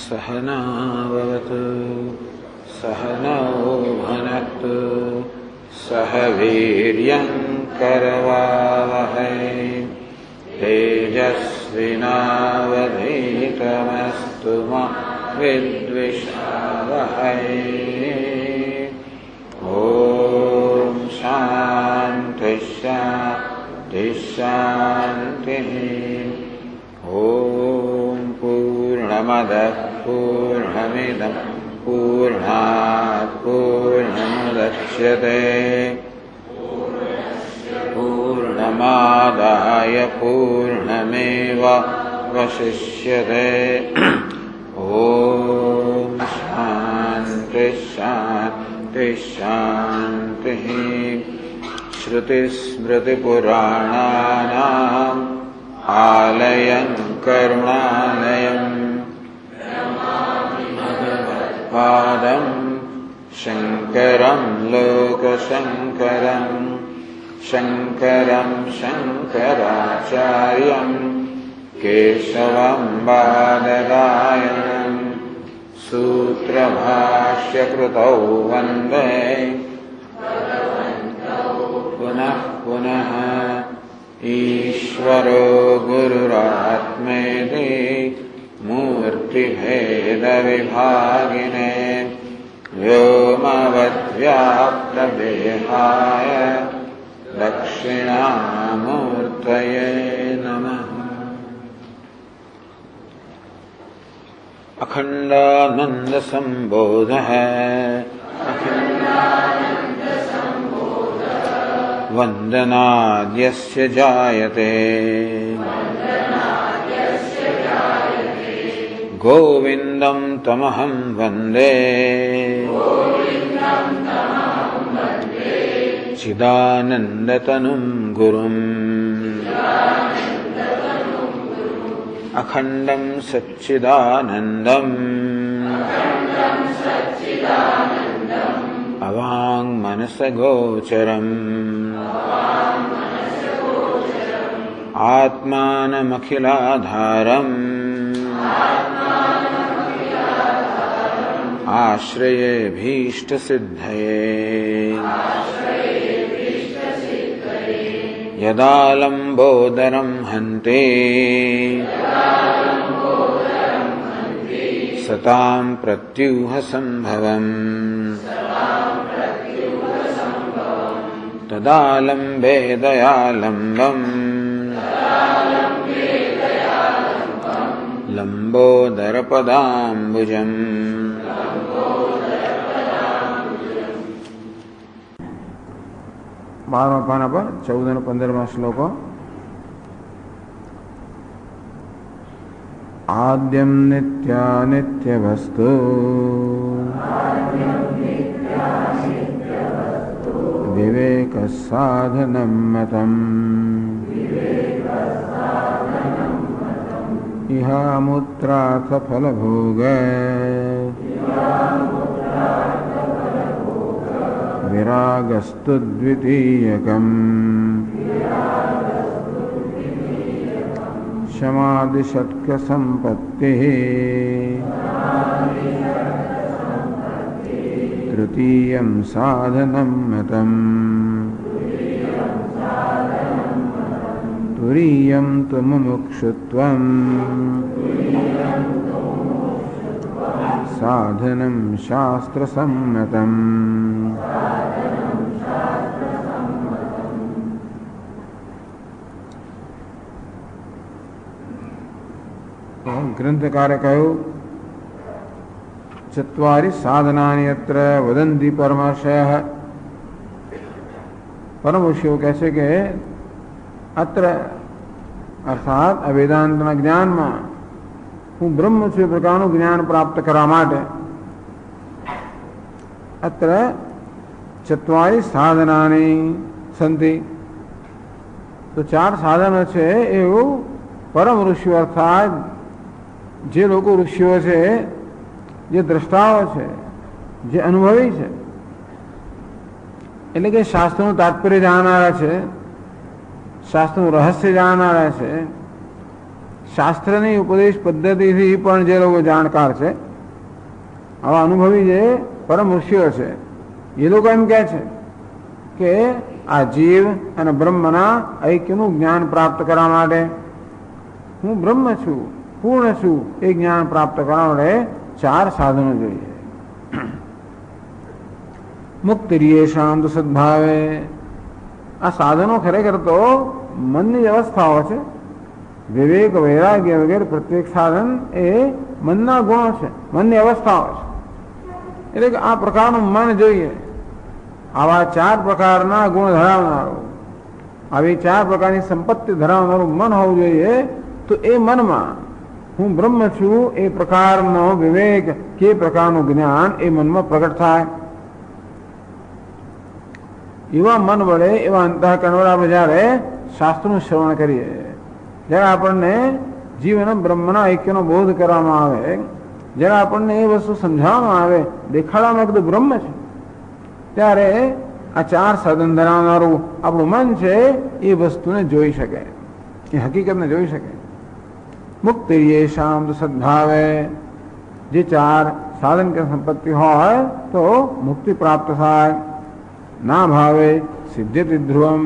सहनावतु सहनौ भुनक्तु सह वीर्यं करवावहै तेजस्विनावधीतमस्तु मा विद्विषावहै। ॐ शान्ति शान्ति शान्तिः। ॐ पूर्णमदः पूर्णमिदं पूर्णात् पूर्णमुदच्यते पूर्णमादाय पूर्णमेवावशिष्यते। ॐ शान्ति शान्ति शान्तिः। श्रुतिस्मृतिपुराणानाम् आलयं करुणालयं भगवत्पादं शङ्करं लोकशङ्करं शङ्करं शङ्कराचार्यं केशवं बादरायणं सूत्रभाष्यकृतौ वन्दे पुनः पुनः। ईश्वरो गुरुरात्मेति मूर्तिभेदविभागिने व्योमवद्व्याप्तदेहाय दक्षिणामूर्तये नमः। अखण्डानन्दसम्बोधः वन्दनाद्यस्य जायते गोविन्दं तमहं वन्दे चिदानन्दतनुं गुरुम् अखण्डं सच्चिदानन्दम् अवाङ्मनसगोचरम् आत्मानमखिलाधारम् आश्रयेऽभीष्टसिद्धये यदा लम्बोदरं हन्ति सतां प्रत्यूहसम्भवम् तदा लम्बे दयालम्बम् लम्बोदरपदाम्बुजम्। 12वां पाना पर 14 और 15वां श्लोक। आद्यं नित्यानित्यवस्तु विवेकसाधनं मतम् इहामुत्रार्थफलभोग विरागस्तु द्वितीयकम् शमादिषट्कसम्पत्तिः तृतीयं साधनं मतम् तुरीयं तु मुमुक्षुत्वं साधनं शास्त्रसम्मतम्। ग्रंथकारे कहो चत्वारि साधनानि अत्र वदन्ति परमर्षयः। परम ऋषियों कैसे के अत्र अर्थात अवेदांतना ज्ञान में हूँ ब्रह्म से प्रकार ज्ञान प्राप्त करा माटे अत्र चत्वारि साधनानि सन्ति। तो 4 साधन छे एवं परम ऋषि अर्थात જે લોકો ઋષિઓ છે, જે દ્રષ્ટાઓ છે, જે અનુભવી છે, એટલે કે શાસ્ત્રનું તાત્પર્ય જાણનારા છે, શાસ્ત્રનું રહસ્ય જાણનારા છે, શાસ્ત્રની ઉપદેશ પદ્ધતિથી પણ જે લોકો જાણકાર છે, આવા અનુભવી જે પરમ ઋષિઓ છે, એ લોકો એમ કહે છે કે આ જીવ અને બ્રહ્મના ઐક્યનું જ્ઞાન પ્રાપ્ત કરવા માટે હું બ્રહ્મ છું, પૂર્ણ છું, એ જ્ઞાન પ્રાપ્ત કરવા માટે 4 સાધનો જોઈએ. મુક્તિરીએ શાંત સદભાવે, આ સાધનો ખરેખર તો મનની વ્યવસ્થાઓ છે. વિવેક, વૈરાગ્ય વગેરે પ્રત્યેક સાધન એ મનના ગુણો છે, મનની અવસ્થાઓ છે. એટલે કે આ પ્રકારનું મન જોઈએ, આવા 4 પ્રકારના ગુણ ધરાવનારું, આવી 4 પ્રકારની સંપત્તિ ધરાવનારું મન હોવું જોઈએ. તો એ મનમાં હું બ્રહ્મ છું એ પ્રકારનો વિવેક કે પ્રકારનું જ્ઞાન એ મનમાં પ્રગટ થાય. એવા મન વડે, એવા અંતઃકરણ વડે આપણે જયારે શાસ્ત્રનું શ્રવણ કરીએ, જ્યારે આપણને જીવન બ્રહ્મના ઐક્યનો બોધ કરવામાં આવે, જ્યારે આપણને એ વસ્તુ સમજાવવામાં આવે, દેખાડવામાં કે બ્રહ્મ છે, ત્યારે આ 4 સાધન ધરાવનારું આપણું મન છે એ વસ્તુને જોઈ શકે, એ હકીકતને જોઈ શકે. મુક્તિરીએ શાંત સદભાવે, જે 4 સાધન કે સંપત્તિ હોય તો મુક્તિ પ્રાપ્ત થાય. ના ભાવે સિદ્ધ્યતિ ધ્રુવમ,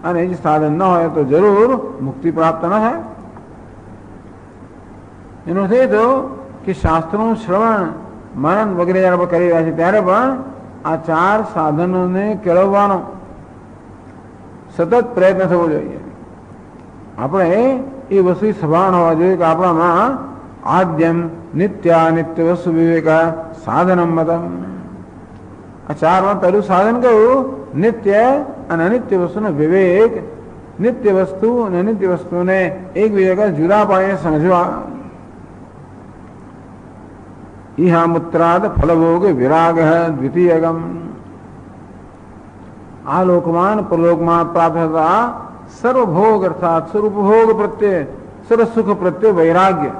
અને એ જ સાધન ન હોય તો જરૂર મુક્તિ પ્રાપ્ત ન થાય. એનો અર્થ એ તો કે શાસ્ત્રોનું શ્રવણ, મનન વગેરે જયારે આપણે કરી રહ્યા છીએ ત્યારે પણ આ 4 સાધનોને કેળવવાનો સતત પ્રયત્ન થવો જોઈએ. આપણે એ વસ્તુ સભાન હોવા જોઈએ કે આપણામાં આદ્યમ નિત્યાનિત્ય વસ્તુ વિવેક સાધનમ મતમ. આ 4માં પહેલું સાધન કયું? નિત્ય અને અનિત્ય વસ્તુનો વિવેક. નિત્ય વસ્તુ અને અનિત્ય વસ્તુને એકબીજા કરતા જુદા પાડીને સમજવા. ઇહા મુત્રાદ ફલભોગ વિરાગ દ્વિતીયગમ. આ લોકમાં પરલોકમાં પ્રાપ્ત થતા સર્વભોગ અર્થાત સ્વરૂપભોગ પ્રત્યે, સર્વસુખ પ્રત્યે વૈરાગ્ય.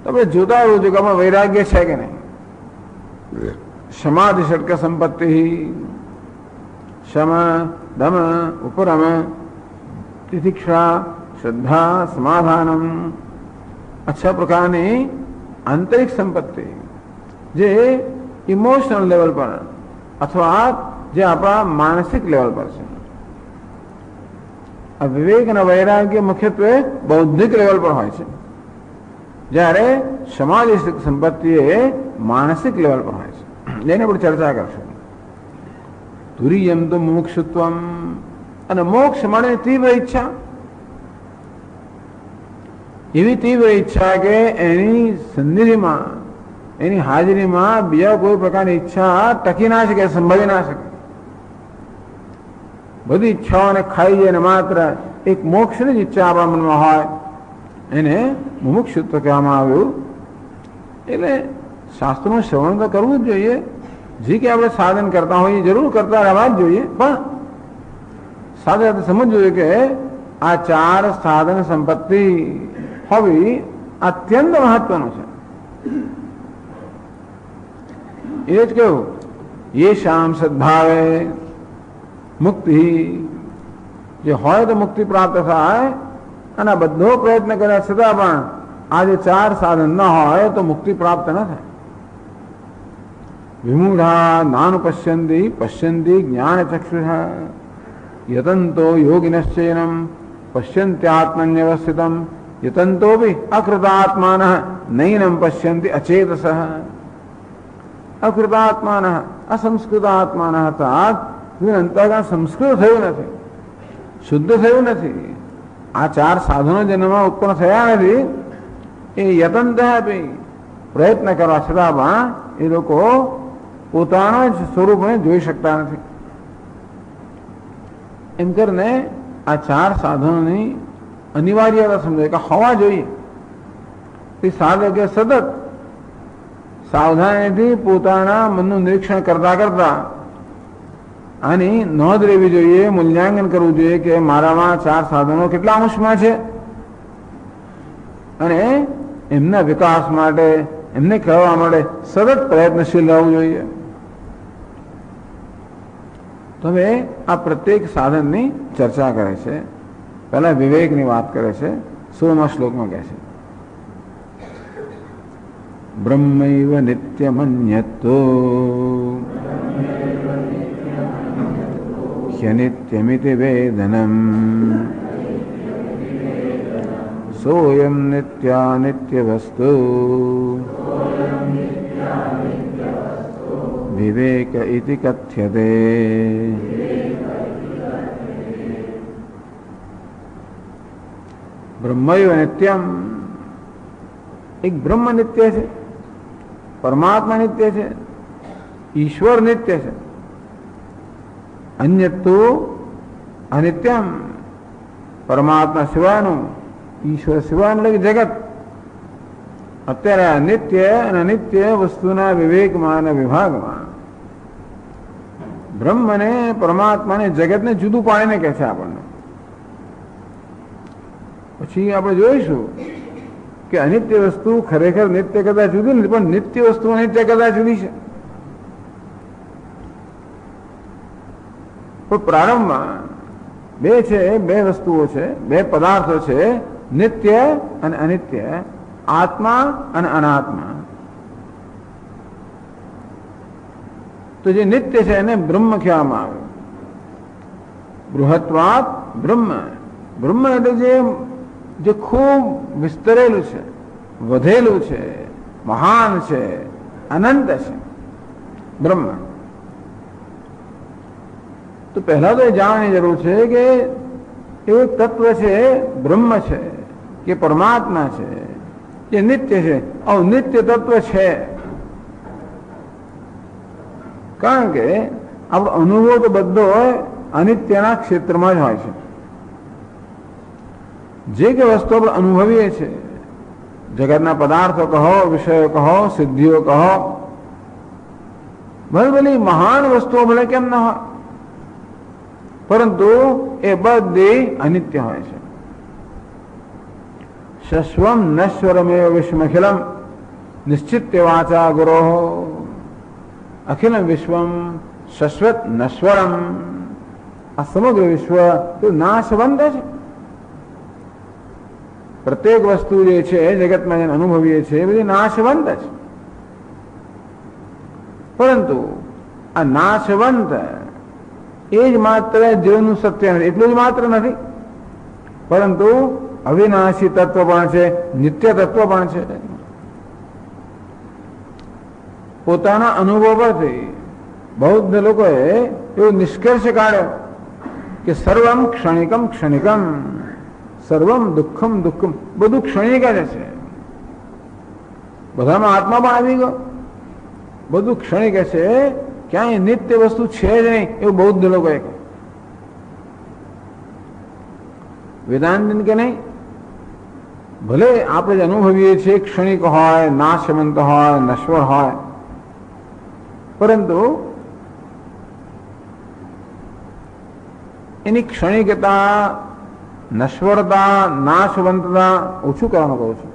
તમે જોતા રહો છો કે આમાં વૈરાગ્ય છે કે નહીં. સમાધિ ષટક સંપત્તિ, શમ, દમ, ઉપરમ, તિતિક્ષા, શ્રદ્ધા, સમાધાનમ, આ 6 પ્રકારની આંતરિક સંપત્તિ જે ઇમોશનલ લેવલ પર અથવા જે આપણા માનસિક લેવલ પર છે. આ વિવેક અને વૈરાગ્ય મુખ્યત્વે બૌદ્ધિક લેવલ પર હોય છે, જ્યારે સમાધિ સંપત્તિ એ માનસિક લેવલ પર હોય છે. જેને આપણે ચર્ચા કરશું. તુરીયમ તો મોક્ષત્વમ, અને મોક્ષ મળે તીવ્ર ઈચ્છા. એવી તીવ્ર ઈચ્છા કે એની સન્નિધિમાં, એની હાજરીમાં બીજા કોઈ પ્રકારની ઈચ્છા ટકી ના શકે, સંભાળી ના શકે. બધી ઈચ્છાઓને ખાઈ જાય અને માત્ર એક મોક્ષની જ ઈચ્છા આપણા મનમાં હોય, એને મુમુક્ષુત્વ કહેવામાં આવ્યું. એટલે શાસ્ત્રનું શ્રવણ તો કરવું જ જોઈએ. જે કે આપણે સાધન કરતા હોઈએ જરૂર કરતા રહેવા જ જોઈએ, પણ સાથે સાથે સમજવું જોઈએ કે આ 4 સાધન સંપત્તિ હોવી અત્યંત મહત્વનું છે. એ જ કેવું, એ શામ સદભાવે મુક્તિ, જે હોય તો મુક્તિ પ્રાપ્ત થાય, અને બધો પ્રયત્ન કર્યા છતાં પણ આ જે 4 સાધન ન હોય તો મુક્તિ પ્રાપ્ત ન થાય. વિમૂઢા નાનુ પશ્યંતિ પશ્યંતિ જ્ઞાન ચક્ષુષા યતંતો યોગિનશ્ચૈનમ પશ્યંત્યાત્મન્યવસ્થિતમ યતંતોપી અકૃતાત્માનઃ નૈનમ પશ્યંતિ અચેતસઃ. અકૃતાત્માનઃ, અસંસ્કૃતાત્માનઃ, અર્થાત અંતઃકરણ સંસ્કૃત થયું નથી, શુદ્ધ થયું નથી. આ 4 સાધનો જેનામાં ઉત્પન્ન થયા નથી, એ યતંત આપી પ્રયત્ન કરવા છતાં પણ એ લોકો પોતાના જ સ્વરૂપને જોઈ શકતા નથી. એમ કરીને આ 4 સાધનોની અનિવાર્યતા સમજાય કે હોવા જોઈએ. એ સાધકે સતત સાવધાનીથી પોતાના મનનું નિરીક્ષણ કરતા કરતા આની નોંધ લેવી જોઈએ, મૂલ્યાંકન કરવું જોઈએ કે મારામાં 4 સાધનો કેટલા અંશમાં છે. અને એમના વિકાસ માટે, એમને કહેવા માટે સતત પ્રયત્નશીલ રહેવું જોઈએ. તો હવે આ પ્રત્યેક સાધનની ચર્ચા કરે છે. પહેલા વિવેકની વાત કરે છે. 16મા શ્લોકમાં કહે છે, બ્રહ્મૈવ નિત્યમન્યતો ह्यनित्यमिति वेदनम् सोऽयं नित्यानित्यवस्तु विवेक इति कथ्यते. બ્રહ્મૈવ નિત્યમ, એક બ્રહ્મ નિત્ય છે, પરમાત્મા નિત્ય છે, ઈશ્વર નિત્ય છે. અન્યતુ અનિત્યમ, પરમાત્મા સિવાયનું, ઈશ્વર સિવાયનું એટલે જગત. અત્યારે અનિત્ય અને અનિત્ય વસ્તુના વિવેકમાં અને વિભાગમાં બ્રહ્મને, પરમાત્માને, જગતને જુદું પાડીને કહે છે આપણને. પછી આપણે જોઈશું કે અનિત્ય વસ્તુ ખરેખર નિત્ય કરતા જુદી નથી, પણ નિત્ય વસ્તુ અનિત્ય કરતા જુદી છે. પણ પ્રારંભમાં બે છે, બે વસ્તુઓ છે, બે પદાર્થો છે, નિત્ય અને અનિત્ય, આત્મા અને અનાત્મા. તો જે નિત્ય છે એને બ્રહ્મ કહેવામાં આવે. બૃહત્વાત બ્રહ્મ. બ્રહ્મ એટલે જે ખૂબ વિસ્તરેલું છે, વધેલું છે, મહાન છે, અનંત છે બ્રહ્મ. તો પહેલા તો એ જાણવાની જરૂર છે કે એવું તત્વ છે, બ્રહ્મ છે કે પરમાત્મા છે, જે નિત્ય છે. નિત્ય તત્વ છે, કારણ કે આપણો અનુભવ તો બધો અનિત્યના ક્ષેત્રમાં જ હોય છે. જે કે વસ્તુ આપણે અનુભવીએ છીએ, જગતના પદાર્થો કહો, વિષયો કહો, સિદ્ધિઓ કહો, ભલે મહાન વસ્તુઓ ભલે કેમ ન હોય, પરંતુ એ બધી અનિત્ય હોય છે. શશ્વમ નશ્વરમેવ વિશ્વમખિલમ નિશ્ચિત્ય વાચા ગુરો અખિલમ વિશ્વમ શશ્વત નશ્વરમ. આ સમગ્ર વિશ્વ તો નાશવંત છે. પ્રત્યેક વસ્તુ જે છે જગતમાં જેને અનુભવીએ છીએ એ બધી નાશવંત છે. પરંતુ આ નાશવંત એ જ માત્ર જીવનનું સત્ય નથી, એટલું જ માત્ર નથી, પરંતુ અવિનાશી તત્વ પણ છે, નિત્ય તત્વ પણ છે. પોતાના અનુભવ પરથી બૌદ્ધ લોકોએ એવો નિષ્કર્ષ કાઢ્યો કે સર્વમ ક્ષણિકમ ક્ષણિકમ, સર્વમ દુઃખમ દુઃખમ, બધું ક્ષણિક જ છે. બધામાં આત્મા પણ આવી ગયો, બધું ક્ષણિક છે, ક્યાંય નિત્ય વસ્તુ છે જ નહીં, એવું બૌદ્ધ લોકોએ કહ્યું. વેદાંત કે નહીં, ભલે આપણે જ અનુભવીએ છીએ ક્ષણિક હોય, નાશવંત હોય, નશ્વર હોય, પરંતુ એની ક્ષણિકતા, નશ્વરતા, નાશવંતતા ઓછું કરવાનું કહું છું.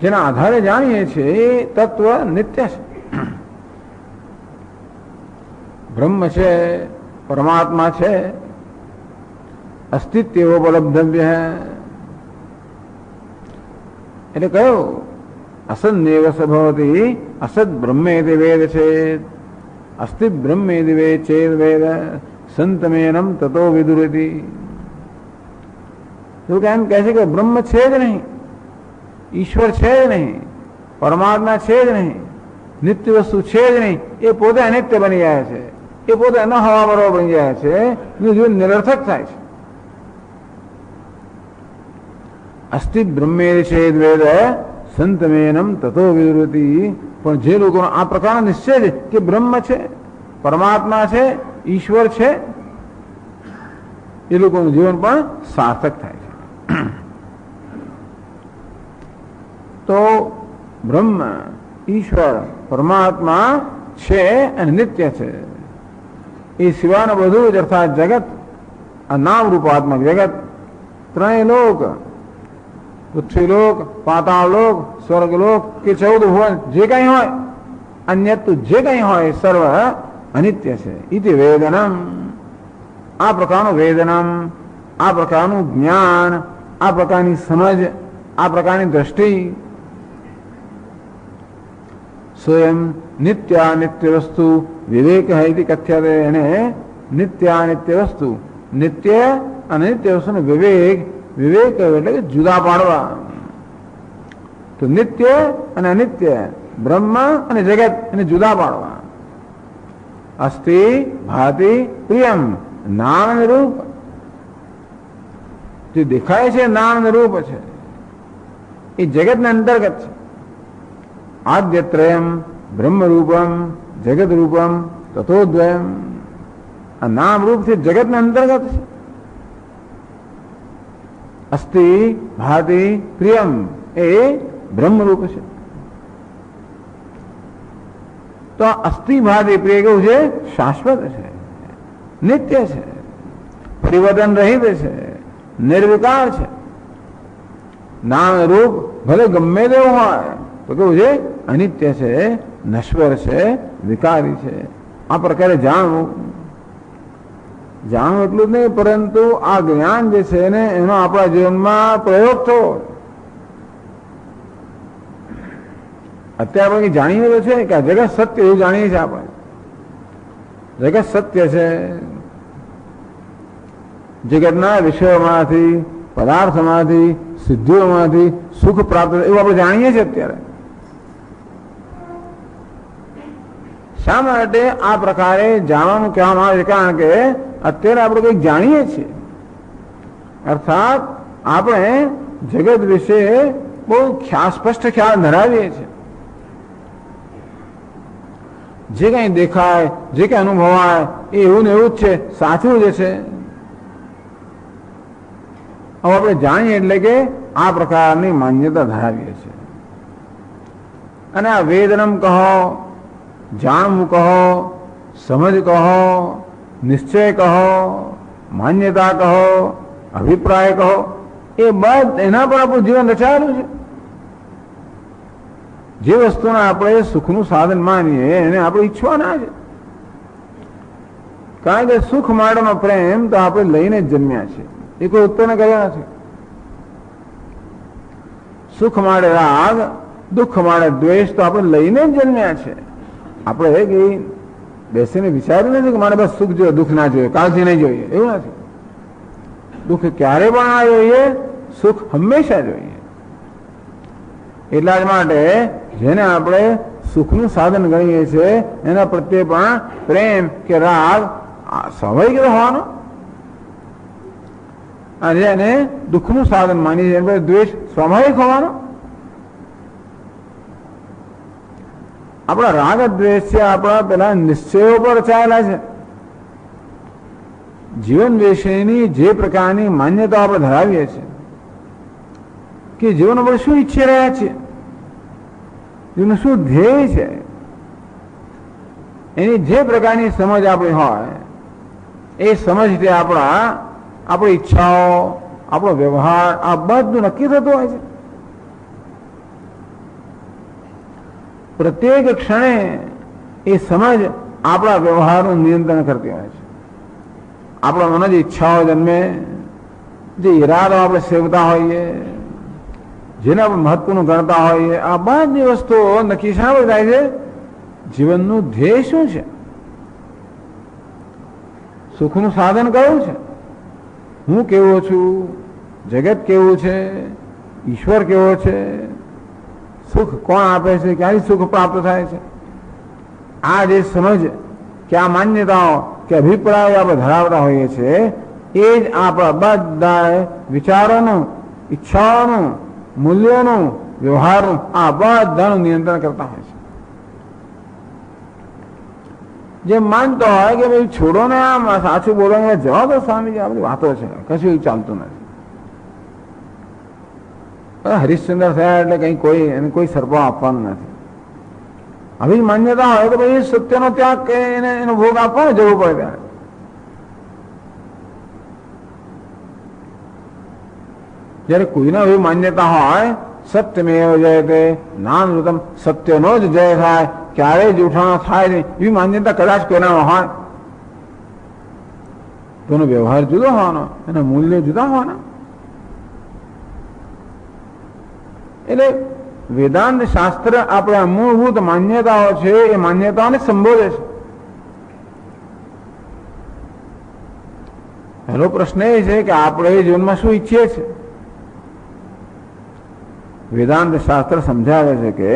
જેના આધારે જાણીએ છીએ એ તત્વ નિત્ય છે. બ્રહ્મ છે, પરમાત્મા છે, અસ્તિત્વ ઉપલબ્ધવ્ય. એટલે કયો અસન્નેવ સભવતી અસદ બ્રહ્મેતિ વેદ છે, અસ્તિ બ્રહ્મેતિ વેદ ચેદ વેદ સંતમેનમ તતો વિદુરતી. એવું એમ કહે છે કે બ્રહ્મ છે જ નહીં, ઈશ્વર છે જ નહીં, પરમાત્મા છે જ નહીં, નિત્ય વસ્તુ છે જ નહીં, એ પોતે અનિત્ય બની જાય છે, એ પોતે ન હવા બરોબર બની જાય છે, જીવન નિરર્થક થાય છે. અસ્તિ બ્રહ્મે ચેદ વેદ સંતમેનમ તતો વિદુરતી. પણ જે લોકોનો આ પ્રકારનો નિશ્ચય છે કે બ્રહ્મ છે, પરમાત્મા છે, ઈશ્વર છે, એ લોકોનું જીવન પણ સાર્થક થાય છે. તો બ્રહ્મ, ઈશ્વર, પરમાત્મા છે અને નિત્ય છે. એ સિવાયનું બધું જ, અર્થાત જગત, આ નામ રૂપાત્મક જગત, ત્રણેય લોક, પૃથ્વીલોક, પાતાળલોક, સ્વર્ગલોક કે 14 ભુવન જે કઈ હોય, અન્ય જે કઈ હોય સર્વ અનિત્ય છે. ઇતિ વેદનમ, આ પ્રકારનું વેદનમ, આ પ્રકારનું જ્ઞાન, આ પ્રકારની સમજ, આ પ્રકારની દ્રષ્ટિ સ્વયં નિત્યાનિત્ય વસ્તુ વિવેક હૈતિ કથ્યતે. એને નિત્યાનિત્ય વસ્તુ, નિત્ય અને નિત્ય વસ્તુનો વિવેક, વિવેક એટલે કે જુદા પાડવા. તો નિત્ય અને અનિત્ય, બ્રહ્મ અને જગત એને જુદા પાડવા. અસ્તિ ભાતિ પ્રિયમ, નામ અને રૂપ, જે દેખાય છે નામ અને રૂપ છે એ જગતના અંતર્ગત છે. આદ્યત્રયમ બ્રહ્મ રૂપમ જગત રૂપમ તથોદ્વયમ. આ નામ રૂપ છે જગતના અંતર્ગત છે. અસ્તિ ભાતિ પ્રિયમ એ બ્રહ્મ રૂપ છે. તો અસ્થિ ભાતિ પ્રિય કેવું છે? શાશ્વત છે, નિત્ય છે, પરિવર્તન રહિત છે, નિર્વિકાર છે. નામ રૂપ ભલે ગમે તેવું હોય તો કેવું છે? અનિત્ય છે, નશ્વર છે, વિકારી છે. આ પ્રકારે જાણવું. જાણવું એટલું જ નહીં, પરંતુ આ જ્ઞાન જે છે ને એનો આપણા જીવનમાં પ્રયોગ થવો. અત્યારે આપણે જાણીએ તો છે કે આ જગત સત્ય એવું જાણીએ છીએ આપણે. જગત સત્ય છે. જગતના વિષયોમાંથી, પદાર્થમાંથી, સિદ્ધિઓમાંથી સુખ પ્રાપ્ત એવું આપણે જાણીએ છીએ અત્યારે. શા માટે આ પ્રકારે જાણવાનું કહેવામાં આવે છે? કારણ કે અત્યારે આપણે કંઈક જાણીએ છીએ, અર્થાત આપણે જગત વિશે બહુ સ્પષ્ટ ખ્યાલ ધરાવીએ છીએ. જે કંઈ દેખાય, જે કંઈ અનુભવાય એ એવું ને એવું જ છે, સાચું જ છે. હવે આપણે જાણીએ એટલે કે આ પ્રકારની માન્યતા ધરાવીએ છીએ. અને આ વેદનમ કહો, જાણવું કહો, સમજ કહો, નિશ્ચય કહો, માન્યતા કહો, અભિપ્રાય કહો, એ એના પર આપણું જીવન રચાયેલું છે. જે વસ્તુને આપણે સુખનું સાધન માનીએ એને આપણે ઈચ્છવાના છે. કારણ કે સુખ માટેનો પ્રેમ તો આપણે લઈને જ જન્મ્યા છે, એ કોઈ ઉત્પન્ન કર્યો નથી. સુખ માટે રાગ, દુઃખ માટે દ્વેષ તો આપણે લઈને જ જન્મ્યા છે. આપણે કઈ બેસીને વિચાર્યું નથી કે મારે બસ સુખ જોઈએ, દુઃખ ના જોઈએ, કાળજી નહીં જોઈએ, એવું નથી. દુઃખ ક્યારે પણ ના જોઈએ, સુખ હંમેશા જોઈએ. એટલા જ માટે જેને આપણે સુખનું સાધન ગણીએ છીએ એના પ્રત્યે પણ પ્રેમ કે રાગ સ્વાભાવિક હોવાનો. અને જેને દુઃખનું સાધન માનીએ છીએ એના પર દ્વેષ સ્વાભાવિક હોવાનો. આપણા રાગ દ્વેષ છે આપણા પેલા નિશ્ચયો પર રચાયેલા છે. જીવન વિશેની જે પ્રકારની માન્યતાઓ આપણે ધરાવીએ છીએ કે જીવન આપણે શું ઈચ્છી રહ્યા છીએ, જીવન શું ધ્યેય છે, એની જે પ્રકારની સમજ આપણી હોય એ સમજથી આપણી ઈચ્છાઓ, આપણો વ્યવહાર આ બધું નક્કી થતું હોય છે. પ્રત્યેક ક્ષણે એ સમજ આપણા વ્યવહારનું નિયંત્રણ કરતી હોય છે. આપણા મને જે ઈચ્છાઓ જન્મે, જે ઈરાદા આપણે સેવતા હોઈએ, જેને આપણે મહત્વનું ગણતા હોઈએ, આ બધી વસ્તુઓ નક્કી શા પર થાય છે? જીવનનું ધ્યેય શું છે, સુખનું સાધન કયું છે, હું કેવો છું, જગત કેવું છે, ઈશ્વર કેવો છે, સુખ કોણ આપે છે, ક્યાંથી સુખ પ્રાપ્ત થાય છે. આ જે સમજ કે આ માન્યતાઓ કે અભિપ્રાયો આપણે ધરાવતા હોઈએ છીએ એ જ આપણા બધા વિચારોનું, ઈચ્છાઓનું, મૂલ્યોનું, વ્યવહારનું આ બધાનું નિયંત્રણ કરતા હોય છે. જે માનતો હોય કે ભાઈ છોડો ને આમ સાચું બોલવા જવા દો સ્વામીજી, આ બધી વાતો છે, કશું એવું ચાલતું નથી. હરિશ્ચંદ્ર થયા એટલે કઈ કોઈ સરપાવ આપવાનું નથી. આવી માન્યતા હોય તો ભાઈ સત્યનો ત્યાગ એનો ભોગ આપવાનો જવું પડે ત્યારે. જ્યારે કોઈને એવી માન્યતા હોય સત્યમેવ જયતે, નાનૃતમ, સત્યનો જ જય થાય, ક્યારેય જૂઠાણો થાય નહીં, એવી માન્યતા કદાચ કોઈનામાં હોય તો એનો વ્યવહાર જુદો હોવાનો, એના મૂલ્ય જુદા હોવાના. એટલે વેદાંત શાસ્ત્ર આપણે મૂળભૂત માન્યતાઓ છે એ માન્યતાઓને સંબોધે છે. પહેલો પ્રશ્ન એ છે કે આપણે જીવનમાં શું ઈચ્છીએ છીએ. વેદાંત શાસ્ત્ર સમજાવે છે કે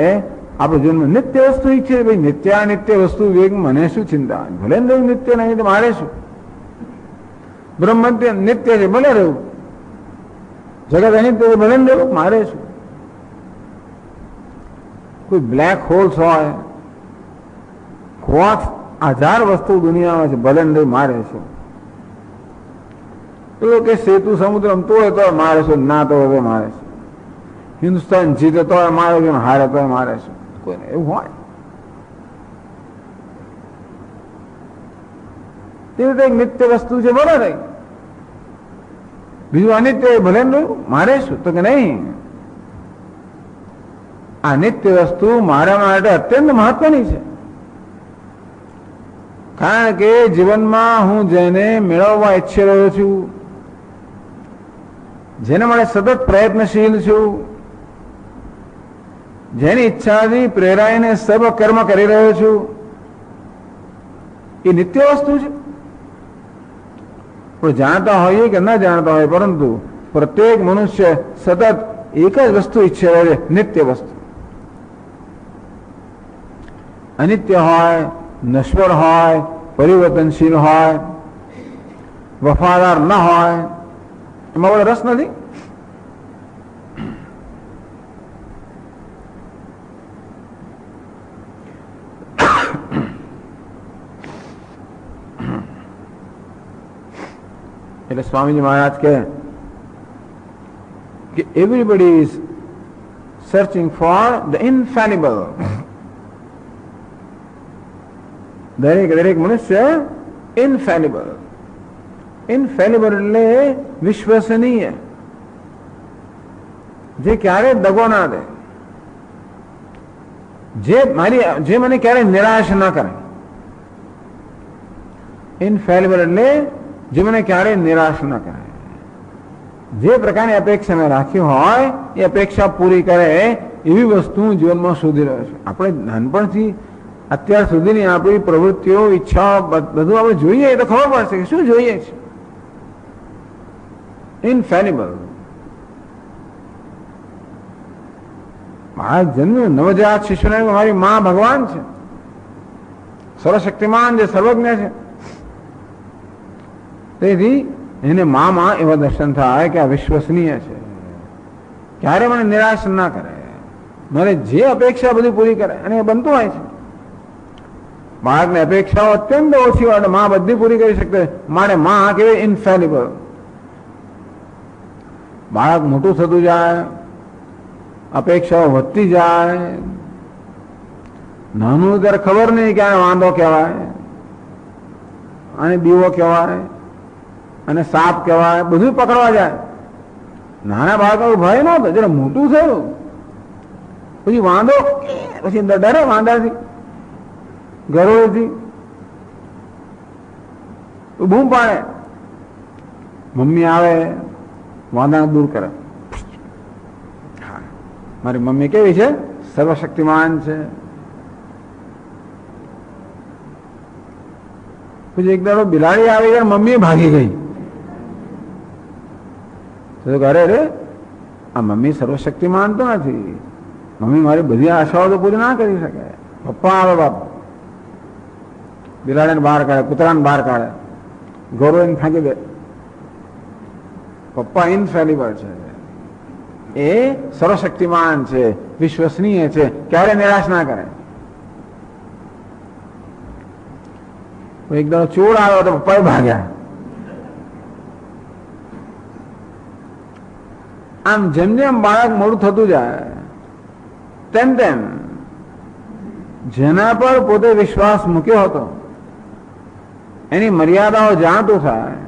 આપણે જીવનમાં નિત્ય વસ્તુ ઈચ્છીએ. ભાઈ નિત્ય અનિત્ય વસ્તુ વિવેક મને શું ચિંતા, ભલે ને નિત્ય નહીં તો મારે શું. બ્રહ્મ નિત્ય છે ભલે રહેવું, જગત અનિત્ય છે ભલે ને રહેવું, મારે શું. કોઈ બ્લેક હોલ્સ હોય, 1000 વસ્તુ દુનિયામાં છે, ભલે ને મારે શું. પેલો કે સેતુ સમુદ્ર તોડે તો મારે શું, ના તોડે તો મારે શું. હિન્દુસ્તાન જીતે તો મારે શું, હારે તો મારે શું. કોઈને એવું હોય તે રીતે એક નિત્ય વસ્તુ છે ભલે રહી, બીજું અનિત્ય ભલે ને મારે શું. તો કે નહીં, આ નિત્ય વસ્તુ મારા માટે અત્યંત મહત્વની છે. કારણ કે જીવનમાં હું જેને મેળવવા ઈચ્છી રહ્યો છું, જેને માટે સતત પ્રયત્નશીલ છું, જેની ઈચ્છાથી પ્રેરાઈને સર્વ કર્મ કરી રહ્યો છું, એ નિત્ય વસ્તુ છે. પણ જાણતા હોઈએ કે ન જાણતા હોય, પરંતુ પ્રત્યેક મનુષ્ય સતત એક જ વસ્તુ ઈચ્છે રહ્યો છે, નિત્ય વસ્તુ. અનિત્ય હોય, નશ્વર હોય, પરિવર્તનશીલ હોય, વફાદાર ન હોય, એમાં બધો રસ નથી. એટલે સ્વામીજી મહારાજ કહે કે everybody is searching for the infallible. દરેક મનુષ્ય ઇનફેલિબલ. ઇનફેલિબલ એટલે વિશ્વસનીય, જે ક્યારેય દગો ના દે, જે મને ક્યારેય નિરાશ ના કરે. ઇનફેલિબલ એટલે જે મને ક્યારેય નિરાશ ના કરે. જે પ્રકારની અપેક્ષા મેં રાખી હોય એ અપેક્ષા પૂરી કરે એવી વસ્તુ જીવનમાં શોધી રહ્યો છું. આપણે નાનપણથી અત્યાર સુધીની આપણી પ્રવૃત્તિઓ, ઈચ્છાઓ બધું આપણે જોઈએ તો ખબર પડશે કે શું જોઈએ છે. ઇનફેલિબલ. મારા જન્મ નવજાત શિશુને મારી માં ભગવાન છે, સર્વશક્તિમાન છે, સર્વજ્ઞ છે. તેથી એને મામાં એવા દર્શન થાય કે આ વિશ્વસનીય છે, ક્યારે મને નિરાશ ના કરે, મારે જે અપેક્ષા બધી પૂરી કરે. અને એ બનતું હોય છે. બાળકની અપેક્ષાઓ અત્યંત ઓછી હોય, માં બધી પૂરી કરી શકते, માટે માં કેવી ઇનફેલિબલ. બાળક મોટું થતું જાય, અપેક્ષાઓ વધતી જાય. નાનું ત્યારે ખબર નહીં કે આને વાંધો કહેવાય, આને દીવો કહેવાય, અને સાપ કહેવાય, બધું પકડવા જાય. નાના બાળકો ભય નહોતો, જયારે મોટું થયું પછી વાંધો, પછી ડરે વાંધાથી, ગરોળથી બૂમ પાડે. મમ્મી આવે, વાંધા દૂર કરે. મારી મમ્મી કેવી છે, સર્વશક્તિમાન છે. પછી એક દાડો બિલાડી આવી ગઈ, મમ્મી ભાગી ગઈ. તો અરે રે, આ મમ્મી સર્વશક્તિમાન તો નથી, મમ્મી મારી બધી આશાઓ તો પૂરી ના કરી શકે. પપ્પા આવે, બાપ બિલાડીને બહાર કાઢે, કૂતરાને બહાર કાઢે, ગૌરવ ફાંકી દે. પપ્પા ઇનફેલિબલ છે, એ સર્વશક્તિમાન છે, વિશ્વસનીય છે, ક્યારે નિરાશ ના કરે. એકદમ ચોર આવ્યો તો પપ્પા ભાગ્યા. આમ જેમ જેમ બાળક મોડું થતું જાય તેમ તેમ જેના પર પોતે વિશ્વાસ મૂક્યો હતો એની મર્યાદાઓ જાણતું થાય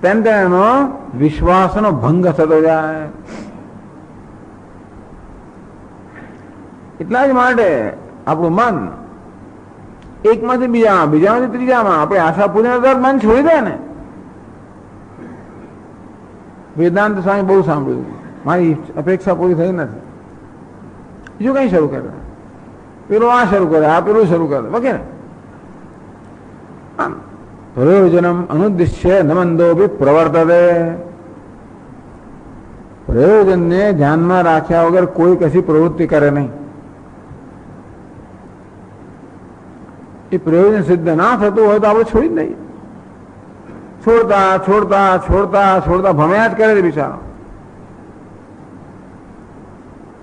તેમ તેમ એનો વિશ્વાસનો ભંગ થતો જાય. એટલા જ માટે આપણું મન એકમાંથી બીજામાં, બીજામાંથી ત્રીજામાં આપણે આશા પૂરીને મન છોડી દે ને. વેદાંત સ્વામી બહુ સાંભળ્યું, મારી અપેક્ષા પૂરી થઈ નથી, બીજું કઈ શરૂ કરે, પેલું આ શરૂ કરે, આ પેલું શરૂ કરે વગેરે. આમ પ્રયોજનમ અનુદ્દિશ્ય નમંદોપી પ્રવર્તતે. પ્રયોજનને ધ્યાનમાં રાખ્યા વગર કોઈ કશી પ્રવૃત્તિ કરે નહીં. એ પ્રયોજન સિદ્ધ ના થતું હોય તો આપણે છોડી જ દઈએ. છોડતા છોડતા છોડતા છોડતા ભમ્યા જ કરે છે બિચારો,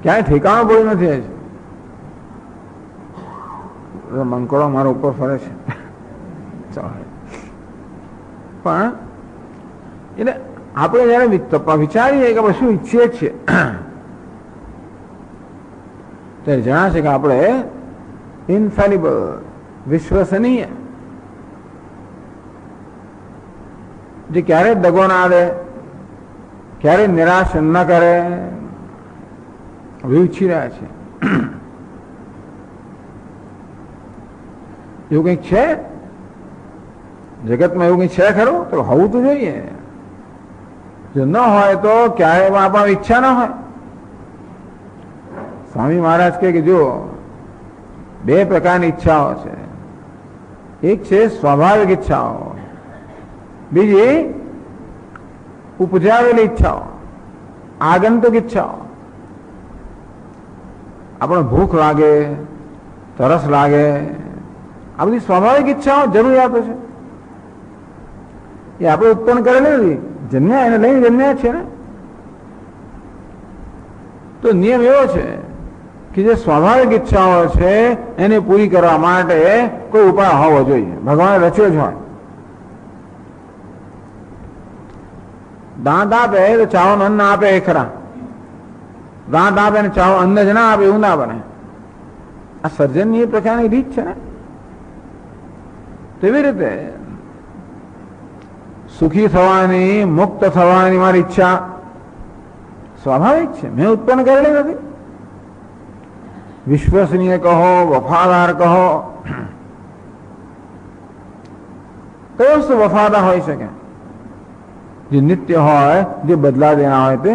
ક્યાંય ઠેકાણું પડ્યું નથી. મંકોડો મારા ઉપર ફરે છે પણ એટલે આપણે જયારે વિચારીએ કે આપણે શું ઈચ્છીએ છીએ ત્યારે જણાશે કે આપણે ઇન્ફેલિબલ, વિશ્વસનીય, જે ક્યારે દગો ના દે, ક્યારે નિરાશ ન કરે, એવું ઈચ્છી રહ્યા છે. એવું કંઈક છે જગતમાં? એવું કંઈ છે ખરું? તો હોવું તો જોઈએ. જો ન હોય તો ક્યારે આપણા ઈચ્છા ન હોય. સ્વામી મહારાજ કહે કે જો બે પ્રકારની ઈચ્છાઓ છે. એક છે સ્વાભાવિક ઈચ્છાઓ, બીજી ઉપજાવેલી ઈચ્છાઓ, આગંતુક ઈચ્છાઓ. આપણને ભૂખ લાગે, તરસ લાગે, આ બધી સ્વાભાવિક ઈચ્છાઓ, જરૂરિયાતો છે. એ આપણે ઉત્પન્ન કરેલી નથી, જન્મ્યા એને લઈને જન્મ્યા છે ને. તો નિયમ એવો છે કે જે સ્વાભાવિક ઈચ્છાઓ છે એને પૂરી કરવા માટે કોઈ ઉપાય હોવો જોઈએ. ભગવાને રચ્યો જ હોય. દાંત આપે તો ચાવન અન્ન આપે એ ખરા. દાંત આપે ને ચાવ અન્ન જ ના આપે એવું ના બને. આ સર્જનની એ પ્રકારની રીત છે ને. તેવી રીતે સુખી થવાની, મુક્ત થવાની મારી ઈચ્છા સ્વાભાવિક છે, મેં ઉત્પન્ન કરેલી નથી. વિશ્વસનીય કહો, વફાદાર કહો, કઈ વસ્તુ વફાદાર હોઈ શકે? જે નિત્ય હોય, જે બદલા દેના હોય તે.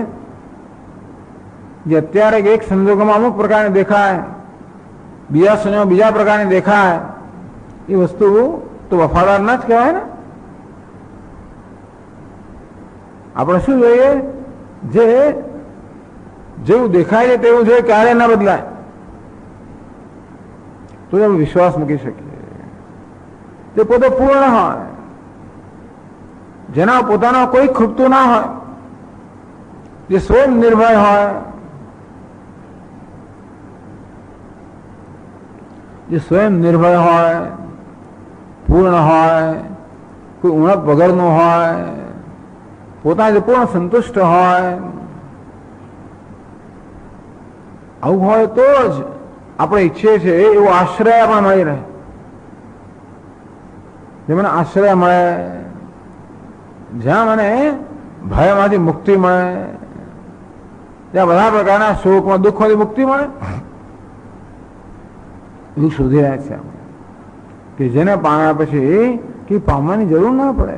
જે અત્યારે એક સંજોગોમાં અમુક પ્રકારની દેખાય, બીજા સમયમાં બીજા પ્રકારની દેખાય, એ વસ્તુ તો વફાદાર ના જ કહેવાય ને. આપણે શું જોઈએ? જે જેવું દેખાય છે તેવું જોઈએ, ક્યારે ના બદલાય, તો આપણે વિશ્વાસ મૂકી શકીએ. તે પોતે પૂર્ણ હોય, જેના પોતાનો કોઈ ખૂટતું ના હોય, જે સ્વયં નિર્ભય હોય, જે સ્વયં નિર્ભય હોય, પૂર્ણ હોય, કોઈ ઉણપ વગરનું હોય, પોતાને પૂર્ણ સંતુષ્ટ હોય, આવું હોય તો જ આપણે ઈચ્છીએ છીએ એવો આશ્રય આપણે મળી રહે. જે મને આશ્રય મળે, જ્યાં મને ભયમાંથી મુક્તિ મળે, જ્યાં બધા પ્રકારના સુખમાં દુઃખમાંથી મુક્તિ મળે, એવું શોધી રહ્યા છે આપણે. કે જેને પામ્યા પછી કે પામવાની જરૂર ના પડે,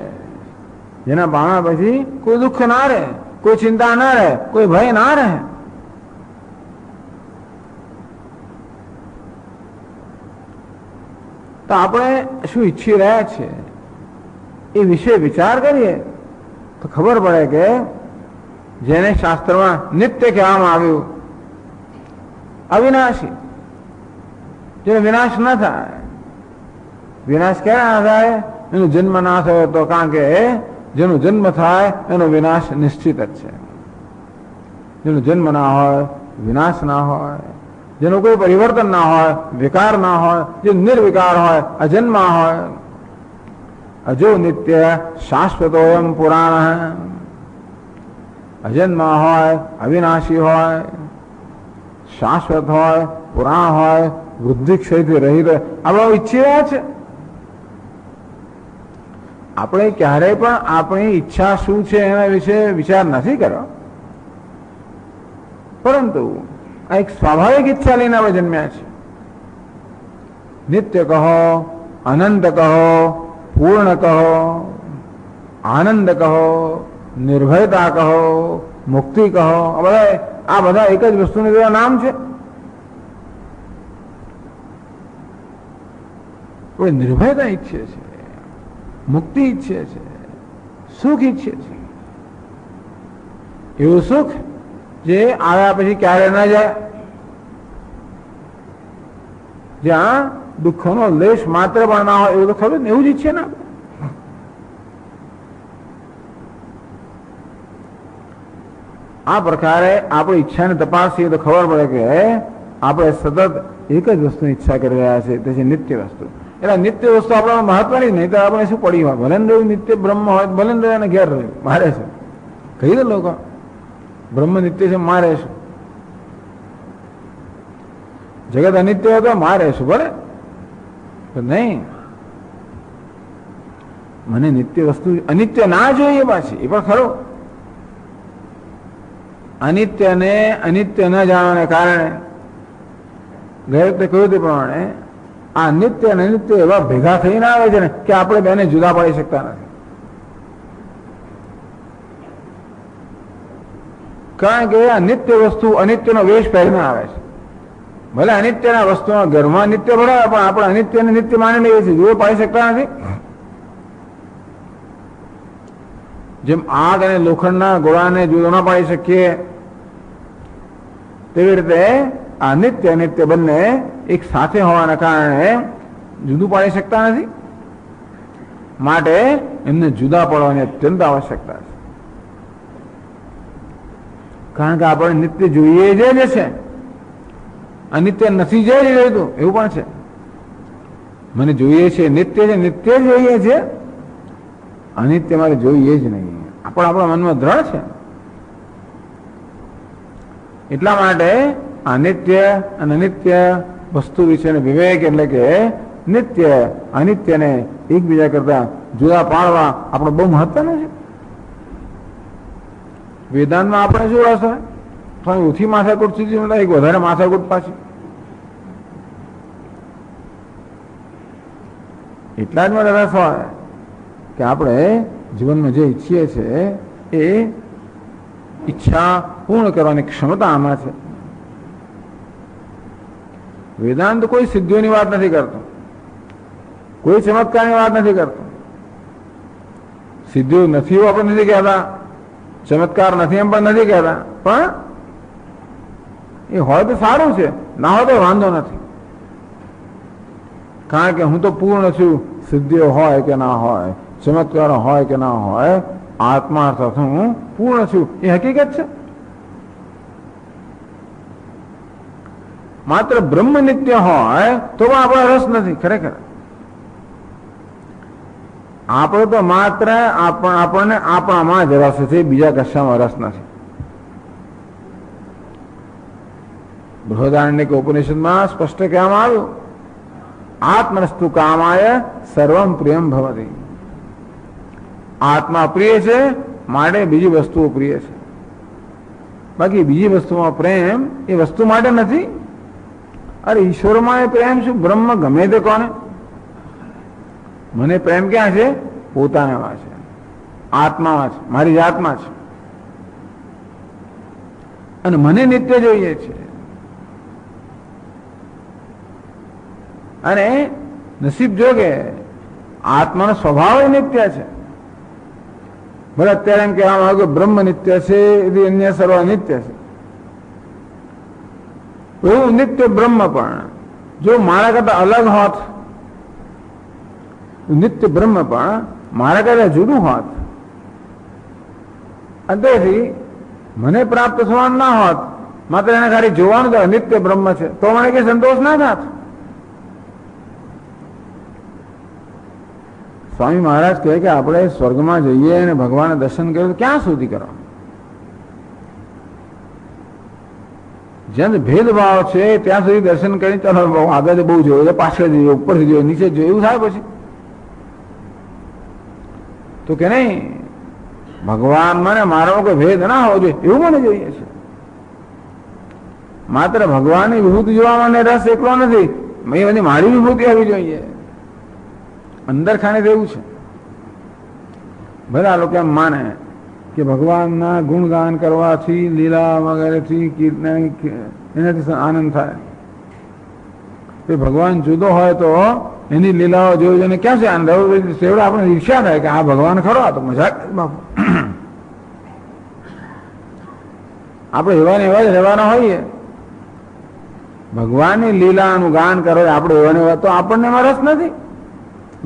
જેના પામ્યા પછી કોઈ દુઃખ ના રહે, કોઈ ચિંતા ના રહે, કોઈ ભય ના રહે. તો આપણે શું ઈચ્છી રહ્યા છીએ એ વિશે વિચાર કરીએ તો ખબર પડે કે જેને શાસ્ત્રમાં નિત્ય કહેવામાં આવ્યું, અવિનાશી, જેનો વિનાશ ન થાય. વિનાશ ક્યારે ના થાય? એનો જન્મ ના થયો તો. કારણ કે જેનો જન્મ થાય એનો વિનાશ નિશ્ચિત જ છે. જેનો જન્મ ના હોય, વિનાશ ના હોય, જેનું કોઈ પરિવર્તન ના હોય, વિકાર ના હોય, જે નિર્વિકાર હોય, અજન્મા હોય, અજો નિત્ય શાશ્વતોયમ પુરાણ, અજન્મા હોય, અવિનાશી હોય, શાશ્વત હોય, પુરાણ હોય, વૃદ્ધિ ક્ષયથી રહિત હોય, આપણે ઈચ્છી રહ્યા છે. આપણે ક્યારેય પણ આપણી ઈચ્છા શું છે એના વિશે વિચાર નથી કર્યો, પરંતુ આ એક સ્વાભાવિક ઈચ્છા લઈને આપણે જન્મ્યા છે. નિત્ય કહો, અનંત કહો, પૂર્ણ કહો, આનંદ કહો, નિર્ભયતા કહો, મુક્તિ કહો, આ બધા એક જ વસ્તુને બધા નામ છે. કોઈ નિર્ભયતા ઈચ્છે છે, મુક્તિ ઈચ્છે છે, સુખ ઈચ્છે છે. એવું સુખ જે આવ્યા પછી ક્યારે ના જાય, જ્યાં દુઃખનો લેશ માત્ર પણ ના હોય, એવું તો ખરું ને, એવું જ ઈચ્છે ને. આ પ્રકારે આપણી ઈચ્છાને તપાસીએ તો ખબર પડે કે આપણે સતત એક જ વસ્તુની ઈચ્છા કરી રહ્યા છે, તે છે નિત્ય વસ્તુ. એટલે નિત્ય વસ્તુ આપણા મહત્વની નહીં તો આપણે શું પડી હોય, ભલે ને નિત્ય બ્રહ્મ હોય, ભલે ને એને ઘેર રહ્યું મારે છે, કહી દે લોકો બ્રહ્મ નિત્ય છે મારે છે, જગત અનિત્ય હોય તો મારે છે, ભલે નહીં. મને નિત્ય વસ્તુ અનિત્ય ના જોઈએ પાછી, એ પણ ખરો. અનિત્યને અનિત્ય ન જાણવાને કારણે ગયે વખતે કહ્યું તે પ્રમાણે આ નિત્ય અને અનિત્ય એવા ભેગા થઈને આવે છે ને કે આપણે બેને જુદા પાડી શકતા નથી. કારણ કે આ નિત્ય વસ્તુ અનિત્યનો વેશ પહેરીને આવે છે. ભલે અનિત્યના વસ્તુના ઘરમાં નિત્ય ભરાવે, પણ આપણે અનિત્યને નિત્ય માની લઈએ છીએ, જુદો પાડી શકતા નથી. જેમ આગ અને લોખંડના ગોળાને જુદો ના પાડી શકીએ, તેવી રીતે આ નિત્ય અનિત્ય બંને એક સાથે હોવાના કારણે જુદું પાડી શકતા નથી. માટે એમને જુદા પાડવાની અત્યંત આવશ્યકતા છે. કારણ કે આપણે નિત્ય જોઈએ જ છે, અનિત્ય નથી જ જોઈતું, એવું પણ છે. મને જોઈએ છે નિત્ય છે, નિત્ય જોઈએ છે, અનિત્ય મારે જોઈએ જ નહીં, આપણા મનમાં દ્રઢ છે. એટલા માટે અનિત્ય અને અનિત્ય વસ્તુ વિશેનો વિવેક, એટલે કે નિત્ય અનિત્યને એકબીજા કરતા જુદા પાડવા આપણો બહુ મહત્વનો છે. વેદાંતમાં આપણે શું રસ હોય, થોડી ઓછી માથાકૂટ સુધી એક વધારે માથાકૂટ પાછી. એટલા જ મને રસ હોય કે આપણે જીવનમાં જે ઈચ્છીએ છીએ એ ઈચ્છા પૂર્ણ કરવાની ક્ષમતા આમાં છે. વેદાંત કોઈ સિદ્ધિઓની વાત નથી કરતો, કોઈ ચમત્કારની વાત નથી કરતો. સિદ્ધિઓ નથી એવું આપણે નથી કહેતા, ચમત્કાર નથી એમ પણ નથી કહેતા, પણ એ હોય તો સારું છે, ના હોય તો વાંધો નથી. કારણ કે હું તો પૂર્ણ છું, સિદ્ધિઓ હોય કે ના હોય, ચમત્કાર હોય કે ના હોય, આત્મા અર્થાત હું પૂર્ણ છું, એ હકીકત છે. માત્ર બ્રહ્મ નિત્ય હોય તો પણ આપણો રસ નથી. ખરેખર આપણો તો માત્ર આપણને આપણામાં જ રસ છે, બીજા કશામાં રસ નથી. બૃહદારણ્યક ઉપનિષદમાં સ્પષ્ટ કહેવામાં આવ્યું, આત્મનસ્તુ કામાય સર્વમ પ્રિયમ ભવતિ. આત્મા પ્રિય છે માટે બીજી વસ્તુઓ પ્રિય છે. બાકી બીજી વસ્તુમાં પ્રેમ એ વસ્તુ માટે નથી. અરે ઈશ્વરમાં એ પ્રેમ શું, બ્રહ્મ ગમે તે કોને, મને પ્રેમ ક્યાં છે, પોતાનામાં છે, આત્મામાં છે, મારી જાતમાં છે. અને મને નિત્ય જોઈએ છે. અને નસીબ જોગે આત્માનો સ્વભાવ નિત્ય છે. ભલે અત્યારે એમ કહેવામાં આવે કે બ્રહ્મ નિત્ય છે, અન્ય સર્વ નિત્ય છે. એવું નિત્ય બ્રહ્મ પણ જો મારા કરતા અલગ હોત, નિત્ય બ્રહ્મ પણ મારા કરતા જુદું હોત, અને તેથી મને પ્રાપ્ત થવાનું ના હોત, માત્ર એને ખાલી જોવાનું તો નિત્ય બ્રહ્મ છે, તો મને કઈ સંતોષ ના થાત. સ્વામી મહારાજ કહે કે આપણે સ્વર્ગમાં જઈએ અને ભગવાનના દર્શન કરીએ તો ક્યાં સુધી કરવા? જ્યાં ભેદભાવ છે ત્યાં સુધી દર્શન કરી, ચાલો આગળ બહુ જોયું, પાછળ જોઈએ, ઉપરથી જોઈએ, નીચે જોઈએ, એવું થાય. પછી તો કે નહીં, ભગવાનમાં ને મારો કોઈ ભેદ ના હોવો જોઈએ એવું મને જોઈએ છે. માત્ર ભગવાનની વિભૂતિ જોવામાં મને રસ એકલો નથી, બધી મારી વિભૂતિ આવી જોઈએ અંદર ખાને એવું છે. બધા લોકો એમ માને કે ભગવાનના ગુણગાન કરવાથી, લીલા વગેરેથી, કીર્તન એનાથી આનંદ થાય. ભગવાન જુદો હોય તો એની લીલાઓ જોઈ જોઈને ક્યાં છે આનંદ? સેવડે આપણે ઈર્ષ્યા થાય કે આ ભગવાન ખરો, આ તો મજાક બાપુ. આપણે એવા ને એવા જ રહેવાના હોઈએ. ભગવાનની લીલાનું ગાન કરો આપણે એવા ને એવા, તો આપણને એમાં રસ નથી.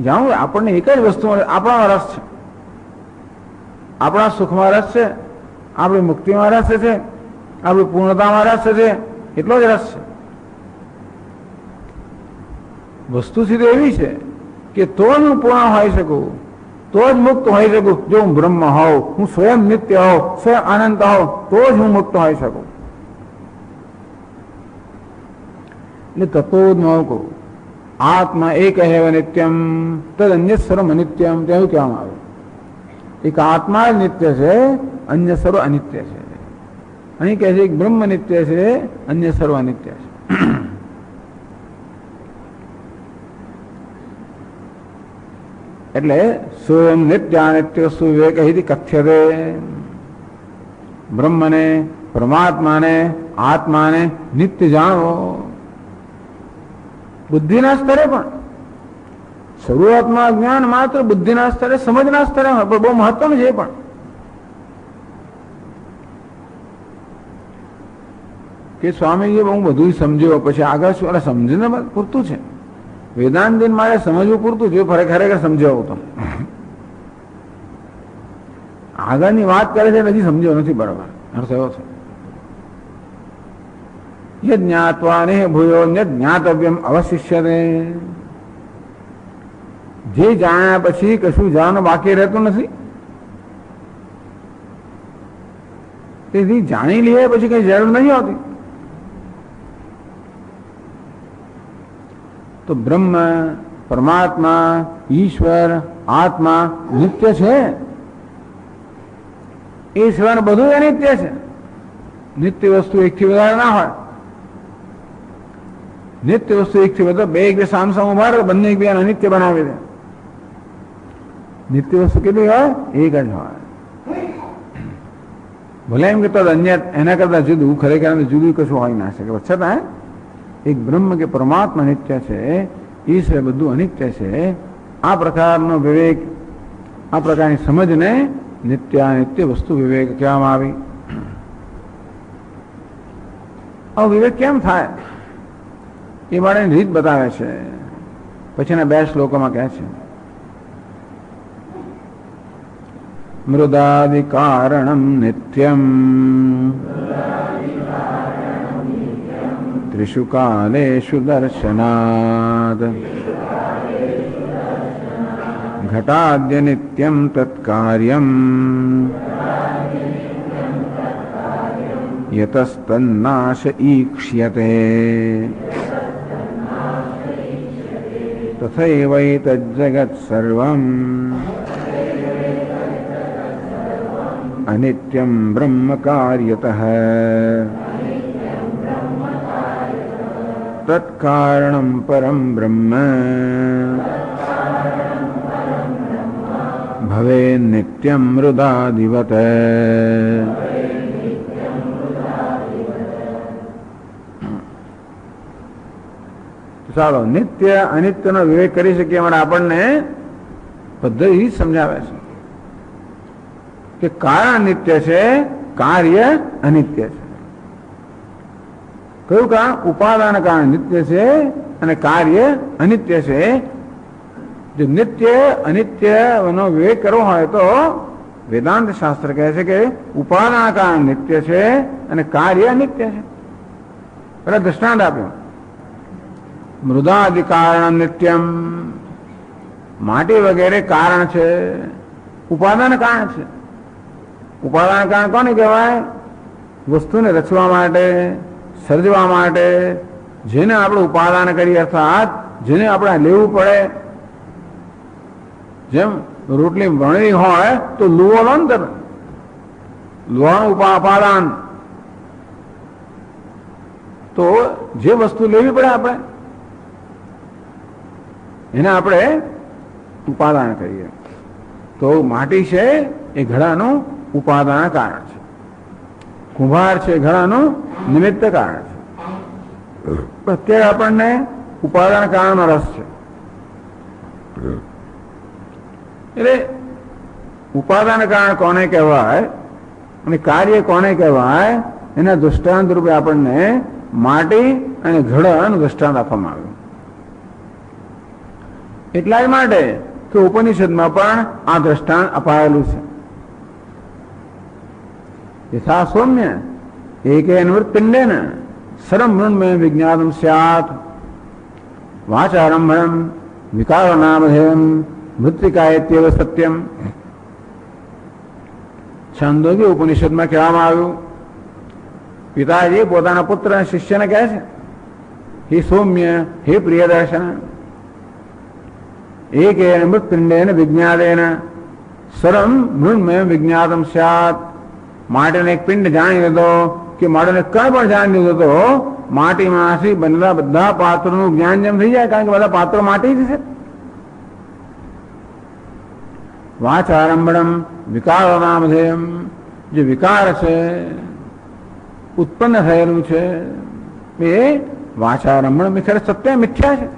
જાણવું આપણને એક જ વસ્તુમાં આપણામાં રસ છે, આપણા સુખમાં રસ છે, આપણી મુક્તિમાં રસ છે, આપણી પૂર્ણતામાં રસ છે, એટલો જ રસ છે. વસ્તુ સીધી એવી છે કે તો જ હું પૂર્ણ હોઈ શકું, તો જ મુક્ત હોઈ શકું. જો હું બ્રહ્મ હોઉં, હું સ્વયં નિત્ય હોઉં, સ્વયં અનંત હોઉં, તો જ હું મુક્ત હોઈ શકું. એટલે તત્વો જ કહું, આત્મા એક એવ નિત્યમ તદ અન્ય સર્વ અનિત્યમ, તેવું કહેવામાં આવે. એક આત્મા જ નિત્ય છે, અન્ય સર્વ અનિત્ય છે. અહીં કહે છે એક બ્રહ્મ નિત્ય છે, અન્ય સર્વ અનિત્ય છે. એટલે સ્વયં નિત્યાનિત્ય સુવિવેક કથ્યતે. બ્રહ્મને, પરમાત્માને, આત્માને નિત્ય જાણવો. બુદ્ધિના સ્તરે પણ શરૂઆતમાં જ્ઞાન માત્ર બુદ્ધિના સ્તરે, સમજના સ્તરે હોય, પણ બહુ મહત્વનું છે. પણ કે સ્વામીજી હું બધું સમજ્યો, પછી આગળ શું સમજીને પૂરતું છે. વેદાંત મારે સમજવું પૂરતું છે, ખરેખર સમજાવું તો આગળની વાત કરે છે નથી સમજ્યો નથી બરાબર. અર્થ એવો છે જ્ઞાત્વા ને ભૂયો જ્ઞાતવ્યમ અવશિષ્યતે. જે જાણ્યા પછી કશું જાણવાનું બાકી રહેતું નથી. તેથી જાણી લઈએ પછી કઈ જરૂર નહીં હોતી. તો બ્રહ્મ, પરમાત્મા, ઈશ્વર, આત્મા નિત્ય છે. એ સિવાય બધું અનિત્ય છે. નિત્ય વસ્તુ એકથી વધારે ના હોય. નિત્ય વસ્તુ એકથી વધારે બે એક બે સામસામ ઉભા રહે, બંને એકબીજાને અનિત્ય બનાવી દે. નિત્ય વસ્તુ કેટલી હોય? એક જ હોય. ભલે એમ કે અન્ય એના કરતા જુદું, ખરેખર જુદું કશું હોય ના શકે. છતાં એક બ્રહ્મ કે પરમાત્મા નિત્ય છે, ઈશ્વર બધું અનિત્ય છે. આ પ્રકારનો વિવેક, આ પ્રકારની સમજને નિત્યાનિત્ય વસ્તુ વિવેક કહેવામાં આવી. આ વિવેક કેમ થાય એ માટેની રીત બતાવે છે. પછીના 2 શ્લોકોમાં કહે છે મૃદાદિ કારણમ નિત્યમ ત્રિષુ કાલેષુ દર્શનાદ ઘટાદ્ય નિત્યમ તત્કાર્યમ યતસ્તન્નાશ ઈક્ષ્યતે તથૈવૈતજ્જગત સર્વમ અનિત્યમ બ્રહ્મ કાર્યતઃ તત્કારણમ પરમ બ્રહ્મ ભવે નિત્યમ મૃદાદિવત. ચાલો નિત્ય અનિત્યનો વિવેક કરી શકીએ માટે આપણને પદ્ધતિ સમજાવે છે કે કારણ નિત્ય છે, કાર્ય અનિત્ય છે. કયું કારણ? ઉપાદાન કારણ નિત્ય છે અને કાર્ય અનિત્ય છે. જો નિત્ય અનિત્યનો વિવેક કરવો હોય તો વેદાંત શાસ્ત્ર કહે છે કે ઉપાદાન કારણ નિત્ય છે અને કાર્ય અનિત્ય છે. પેલા દ્રષ્ટાંત આપ્યું. મૃદાદિ કારણ નિત્યમ, માટી વગેરે કારણ છે, ઉપાદાન કારણ છે. ઉપાદાન કારણ કોને કહેવાય? વસ્તુને રચવા માટે, સર્જવા માટે જેને આપણે ઉપાદાન કરીએ, અર્થાત જેને આપણે લેવું પડે. જેમ રોટલી વણવી હોય તો લુવો લો ને તમે, લુવાનું ઉપાદાન, તો જે વસ્તુ લેવી પડે આપણે એને આપણે ઉપાદાન કહીએ. તો માટી છે એ ઘડાનું ઉપાદાન કારણ છે, કુંભાર છે ઘડાનું નિમિત્ત કારણ છે. અત્યારે આપણને ઉપાદાન કારણમાં રસ છે. એટલે ઉપાદાન કારણ કોને કહેવાય અને કાર્ય કોને કહેવાય એના દૃષ્ટાંત રૂપે આપણને માટી અને ઘડાનું દૃષ્ટાંત આપવામાં આવ્યું. એટલા જ માટે કે ઉપનિષદમાં પણ આ દ્રષ્ટાંત અપાયેલું છે. યથા સૌમ્ય એકેન વૃત્પિંડેન સર્વં મૃન્મય વિજ્ઞાતં સ્યાત વાચારંભણં વિકારનામધેયં મૃત્તિકા ઇત્યેવ સત્યમ. છાંદોગ્ય ઉપનિષદમાં કહેવામાં આવ્યું, પિતાજી પોતાના પુત્ર શિષ્યને કહે છે, હે સૌમ્ય, હે પ્રિયદર્શન, એકેન મૃત્પિંડેન વિજ્ઞાતેન સર્વં મૃન્મય વિજ્ઞાતં સ્યાત. માટીને એક પિંડ જાણી લીધો કે માટીને કઈ પણ જાણી લીધો તો માટીમાંથી બનેલા બધા પાત્રોનું જ્ઞાન જેમ થઈ જાય, કારણ કે બધા પાત્રો માટી જ છે. વાચારંભણમ વિકારનામધેયમ, જે વિકાર છે ઉત્પન્ન થયેલું છે એ વાચારંભણ વિખર સત્ય મિથ્યા છે.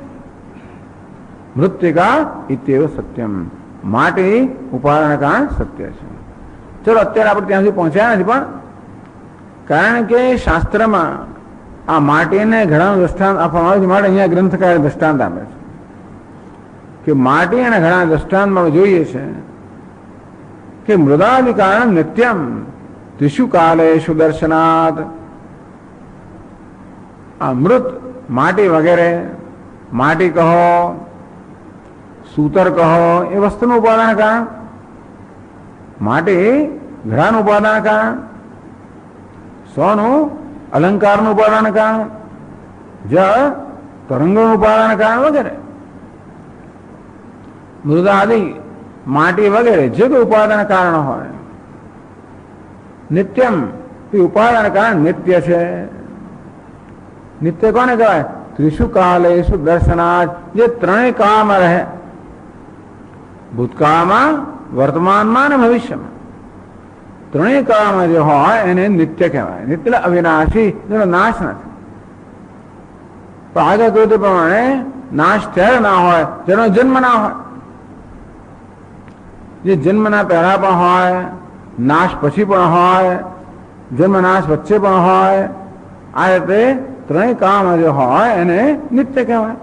મૃત્તિકા ઇત્યેવ સત્યમ, માટી ઉપાદાન કારણ સત્ય છે. ચલો અત્યારે આપણે ત્યાં સુધી પહોંચ્યા નથી, પણ કારણ કે શાસ્ત્રમાં આ માટીને ઘણાનું દ્રષ્ટાંત આપવામાં આવે છે માટે અહીંયા ગ્રંથકાર દ્રષ્ટાંત આપે છે કે માટી અને ઘણા દ્રષ્ટાંતમાં જોઈએ છે કે મૃદાદિ કારણ નિત્યમ ત્રિષુ કાલેષુ દર્શનાદ. આ મૃત માટી વગેરે, માટી કહો, સૂતર કહો, એ વસ્તુનું ઉપાદાન કારણ, માટી ઘડાનું ઉપાદાન કારણ, સોનું અલંકારનું ઉપાદાન કારણ, જળ તરંગોનું ઉપાદાન કારણ વગેરે. મૃદાદિ માટી વગેરે જે કોઈ ઉપાદાન કારણ હોય, નિત્યમ એ ઉપાદાન કારણ નિત્ય છે. નિત્ય કોને કહેવાય? ત્રિષુ કાલેષુ દર્શનાદ, જે ત્રણેય કાળમાં રહે, ભૂતકાળમાં, વર્તમાનમાં અને ભવિષ્યમાં. ત્રણેય કાળમાં જે હોય એને નિત્ય કહેવાય. નિત્ય અવિનાશી, જેનો નાશ નથી. પણ આગળ કહ્યું તે પ્રમાણે નાશ ત્યારે ના હોય જેનો જન્મ ના હોય. જે જન્મના પહેલા પણ હોય, નાશ પછી પણ હોય, જન્મ નાશ વચ્ચે પણ હોય, આ રીતે ત્રણેય કાળમાં જે હોય એને નિત્ય કહેવાય.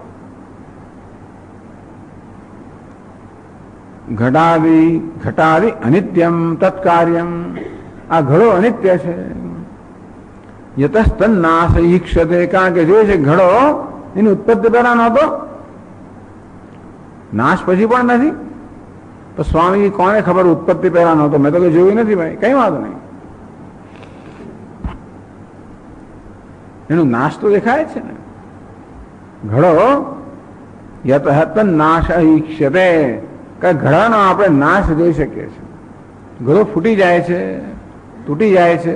ઘટાદિ અનિત્યમ તત્કાર્યમ, આ ઘડો અનિત્ય છે. યતસ્તન નાશ ઈક્ષતે, કારણ કે જોઈએ છે ઘડો એની ઉત્પત્તિ પહેલા નહોતો, નાશ પછી પણ નથી. તો સ્વામી કોને ખબર ઉત્પત્તિ પહેલા નહોતો? મેં તો કઈ જોયું નથી ભાઈ. કઈ વાંધો નહીં, એનો નાશ તો દેખાય છે ને. ઘડો યતસ્તન નાશ ઈક્ષતે, ઘડાનો આપણે નાશ જોઈ શકીએ છીએ. ઘડો ફૂટી જાય છે, તૂટી જાય છે.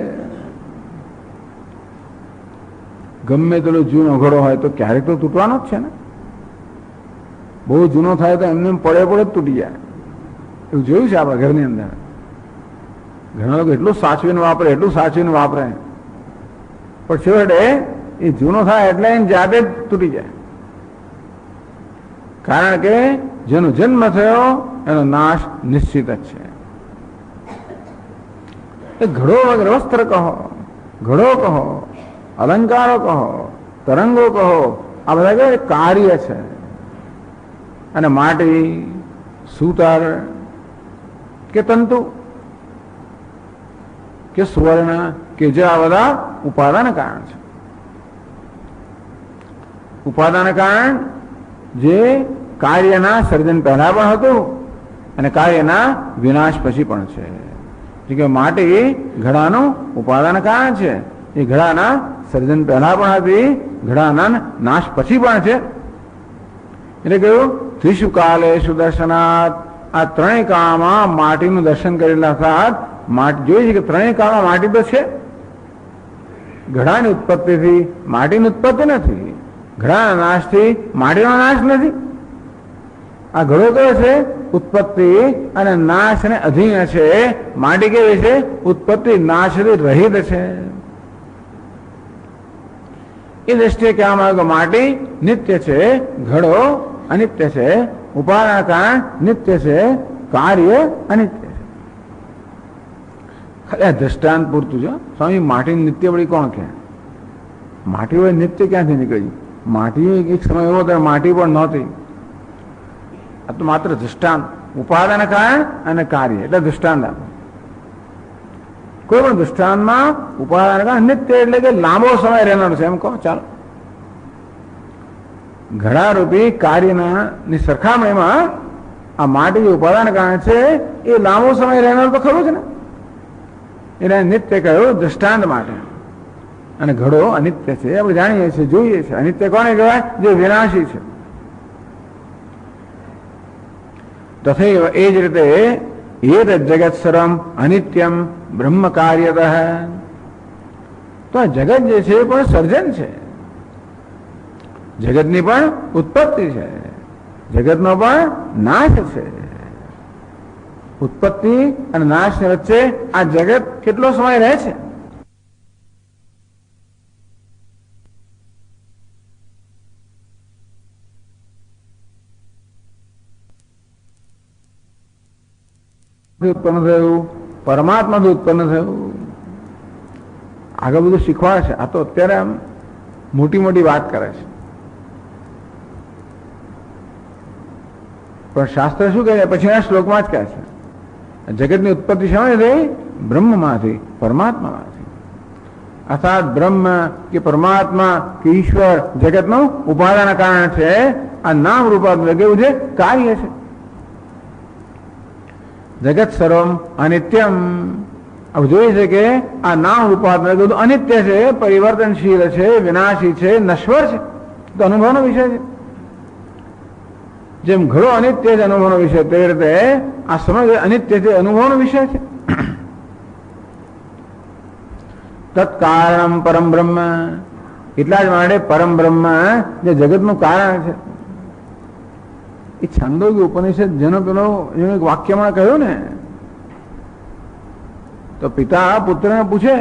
ગમે તેટલો જૂનો ઘડો હોય તો ક્યારેક તો તૂટવાનો જ છે ને. બહુ જૂનો થાય તો એમને પડે પડે જ તૂટી જાય. એવું જોયું છે આપણા ઘરની અંદર. ઘણા લોકો એટલું સાચવીને વાપરે, એટલું સાચવીને વાપરે, પણ છેવટે એ જૂનો થાય એટલે એને જાતે જ તૂટી જાય. કારણ કે જેનો જન્મ થયો એનો નાશ નિશ્ચિત જ છે. ઘડો વગેરે વસ્ત્ર કહો, ઘડો કહો, અલંકારો કહો, તરંગો કહો, આ બધા કાર્ય છે. અને માટી, સૂતર કે તંતુ કે સુવર્ણ કે જે આ બધા ઉપાદાન કારણ છે. ઉપાદાન કારણ જે કાર્યના સર્જન પહેલા પણ હતું અને કાર્યના વિનાશ પછી પણ છે. કે માટી ઘડાનું ઉપાદાન કારણ છે. એ ઘડાના સર્જન પહેલા પણ હતી, ઘડાના નાશ પછી પણ છે. એટલે કહ્યું ત્રિષુ કાલેષુ દર્શનાત, આ ત્રણેય કાળમાં માટીનું દર્શન કરેલા સાથ જોઈ છે કે ત્રણેય કાળમાં માટી તો છે. ઘડાની ઉત્પત્તિથી માટીની ઉત્પત્તિ નથી, ઘડાના નાશથી માટીનો નાશ નથી. આ ઘડો કયો છે? ઉત્પત્તિ અને નાશને અધીન છે. માટી કેવી છે? ઉત્પત્તિ નાશથી રહિત છે. એ દ્રષ્ટિએ કહેવામાં આવ્યું કે માટી નિત્ય છે, ઘડો અનિત્ય છે, ઉપાદાન કારણ નિત્ય છે, કાર્ય અનિત્ય છે. ખાલી આ દ્રષ્ટાંત પૂરતું છે. સ્વામી માટી નિત્ય વળી કોણ કહે? માટી વળી નિત્ય ક્યાંથી નીકળી? માટી એક સમય એવો ત્યારે માટી પણ નહોતી. આ તો માત્ર દૃષ્ટાંત, ઉપાદાન કારણ અને કાર્ય એટલે દૃષ્ટાંત આપે. કોઈ પણ દૃષ્ટાંતમાં ઉપાદાન કારણ નિત્ય એટલે કે લાંબો સમય રહેનારું છે એમ કહો ચાલો. ઘડારૂપી કાર્યના ની સરખામણીમાં આ માટી જે ઉપાદાન કારણ છે એ લાંબો સમય રહેનારું તો ખરું છે ને. એને નિત્ય કહ્યું દૃષ્ટાંત માટે. અને ઘડો અનિત્ય છે આપણે જાણીએ છીએ, જોઈએ છીએ. અનિત્ય કોને કહેવાય? જે વિનાશી છે. તથૈવ એ જ રીતે એત જગત સર્વમ અનિત્યમ બ્રહ્મ કાર્યતઃ. તો આ જગત જે છે એ પણ સર્જન છે, જગતની પણ ઉત્પત્તિ છે, જગતનો પણ નાશ છે. ઉત્પત્તિ અને નાશ વચ્ચે આ જગત કેટલો સમય રહે છે? ઉત્પન્ન થયું, પરમાત્માથી ઉત્પન્ન થયું. આગળ બધું શીખવાડે છે. આ તો અત્યારે આમ મોટી મોટી વાત કરે છે, પણ શાસ્ત્ર શું કહે છે? પછીના શ્લોકમાં જ કહે છે જગતની ઉત્પત્તિ શેમાંથી થઈ? બ્રહ્મમાંથી, પરમાત્મામાંથી. અર્થાત બ્રહ્મ કે પરમાત્મા કે ઈશ્વર જગતનું ઉપાદાન કારણ છે. આ નામ રૂપાત્મક કેવું છે? કાર્ય છે. જગત સર્વમ અનિત્યમ. હવે જોઈએ છે કે આ નામ રૂપાત્મક બધું અનિત્ય છે, પરિવર્તનશીલ છે, વિનાશી છે, નશ્વર છે. તો અનુભવનો વિષય છે. જેમ ઘડો અનિત્ય છે, અનુભવનો વિષય, તેવી રીતે આ સમગ્ર અનિત્ય છે, અનુભવનો વિષય છે. તત્કારણમ પરમ બ્રહ્મ. એટલા જ માટે પરમ બ્રહ્મ જે જગતનું કારણ છે. એ છંદોગી ઉપનિષદ જેનો પેલો એક વાક્યમાં કહ્યું ને, તો પિતા પુત્રને પૂછે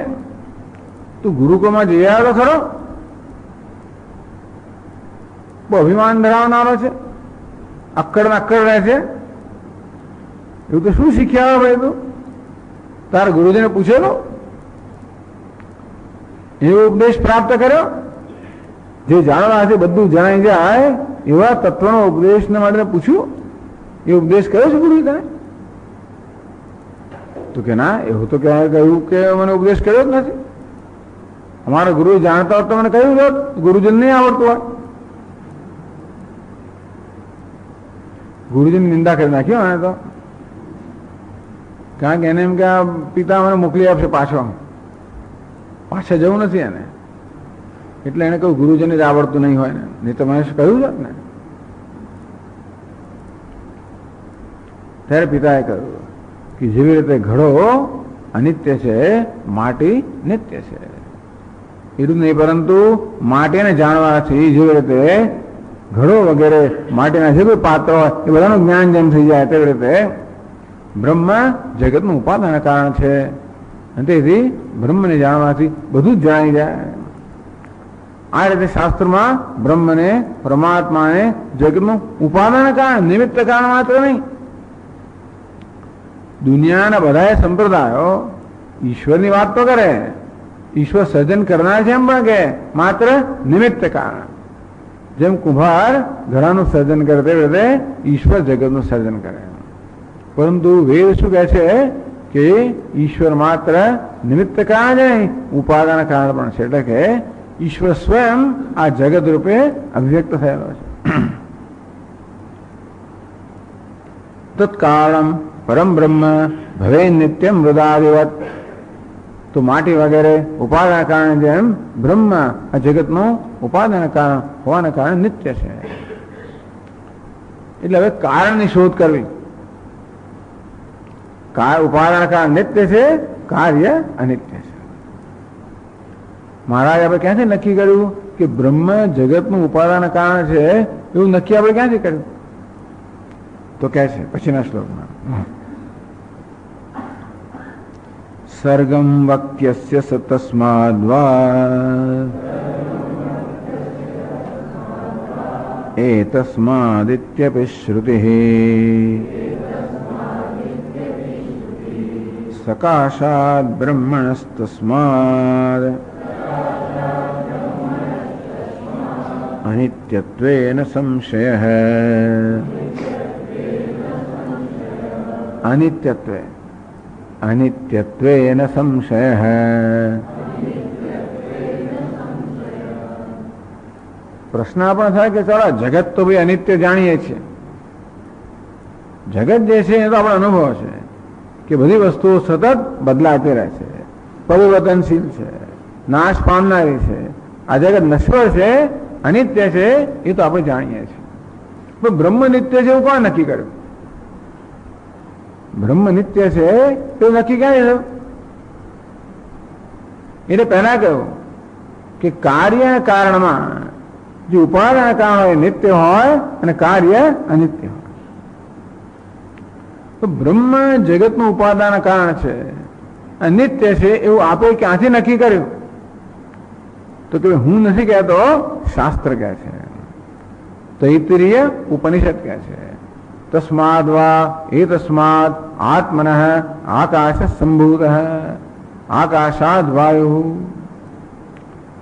તું ગુરુકુળમાં જઈ આવ્યો ખરો? બહુ અભિમાન ધરાવનારો છે, અક્કડ અક્કડ રહે છે. એવું તો શું શીખ્યા ભાઈ તું? તારા ગુરુજીને પૂછેલો? એવો ઉપદેશ પ્રાપ્ત કર્યો? જે જાણવાથી બધું જણાઈ જાય એવા તત્વનો ઉપદેશને માટે પૂછ્યું? એ ઉપદેશ કર્યો છે ગુરુ તને? તો કે ના, એવું તો કહ્યું કે મને ઉપદેશ કર્યો જ નથી. અમારા ગુરુ જાણતા હોત તો મને કહ્યું હોત, ગુરુજન નહીં આવડતું હોય. ગુરુજીની નિંદા કરી નાખ્યો એને તો. કારણ કે એને એમ કે આ પિતા મને મોકલી આપશે પાછા જવું નથી એને. એટલે એને કહ્યું ગુરુજીને જ આવડતું નહીં હોય ને, નહીં તો મને કહ્યું છે ને. ત્યારે પિતાએ કહ્યું કે જેવી રીતે ઘડો અનિત્ય છે, માટી નિત્ય છે. એટલું નહીં, પરંતુ માટીને જાણવાથી જેવી રીતે ઘડો વગેરે માટીના જે કોઈ પાત્ર હોય એ બધાનું જ્ઞાન જેમ થઈ જાય, તેવી રીતે બ્રહ્મ જગતનું ઉપાદાન કારણ છે. અને તેથી બ્રહ્મને જાણવાથી બધું જ જાણી જાય. આ રીતે શાસ્ત્રમાં બ્રહ્મને, પરમાત્માને જગતનું ઉપાદાન કારણ, નિમિત્ત કારણ માત્ર નહીં. દુનિયાના બધા સંપ્રદાયો ઈશ્વરની વાત તો કરે, ઈશ્વર સર્જન કરનાર છે એમ પણ કે માત્ર નિમિત્ત કારણ. જેમ કુંભાર ઘડાનું સર્જન કરે તે રીતે ઈશ્વર જગતનું સર્જન કરે. પરંતુ વેદ શું કહે છે કે ઈશ્વર માત્ર નિમિત્ત કારણ જ નહીં, ઉપાદાન કારણ પણ છે. એટલે કે ઈશ્વર સ્વયં આ જગત રૂપે અભિવ્યક્ત થયેલો છે. તત્કારણમ પરમ બ્રહ્મ ભવે નિત્યમ મૃદાદિવત. તો માટી વગેરે ઉપાદાન કારણ જેમ બ્રહ્મ આ જગતનું ઉપાદાન કારણ હોવાના કારણે નિત્ય છે. એટલે હવે કારણની શોધ કરવી. ઉપાદાન કારણ નિત્ય છે, કાર્ય અનિત્ય છે. મહારાજ આપણે ક્યાંથી નક્કી કર્યું કે બ્રહ્મ જગતનું ઉપાદાન કારણ છે? એવું નક્કી આપણે ક્યાંથી કર્યું? તો કહે છે પછીના શ્લોકમાં, સર્ગમ વક્યસ્ય તસ્માદ્વા એતસ્માદિત્યપી શ્રુતિઃ સકાશાદ બ્રહ્મણસ્તસ્માદ અનિત્યત્વેન સંશયઃ. અનિત્યત્વેન સંશયઃ. પ્રશ્ન પણ થાય કે ચાલો જગત તો ભાઈ અનિત્ય જાણીએ છીએ, જગત જે છે એ તો આપણો અનુભવ છે કે બધી વસ્તુઓ સતત બદલાતી રહે છે, પરિવર્તનશીલ છે, નાશ પામનારી છે. આ જગત નશ્વર છે, અનિત્ય છે, એ તો આપણે જાણીએ છીએ. પણ બ્રહ્મ નિત્ય છે એવું કોણ નક્કી કર્યું? બ્રહ્મ નિત્ય છે એવું નક્કી ક્યાં થયું? એટલે પહેલા કહ્યું કે કાર્ય કારણમાં જે ઉપાદાન કારણ હોય નિત્ય હોય અને કાર્ય અનિત્ય હોય. તો બ્રહ્મ જગતનું ઉપાદાન કારણ છે, અનિત્ય છે એવું આપે ક્યાંથી નક્કી કર્યું? તો કે હું નથી કહેતો, શાસ્ત્ર કહે છે, તૈત્તિરીય ઉપનિષદ કહે છે. તસ્માદ વા એતસ્માદ આત્મનઃ આકાશ સંભૂતઃ આકાશાદ વાયુ.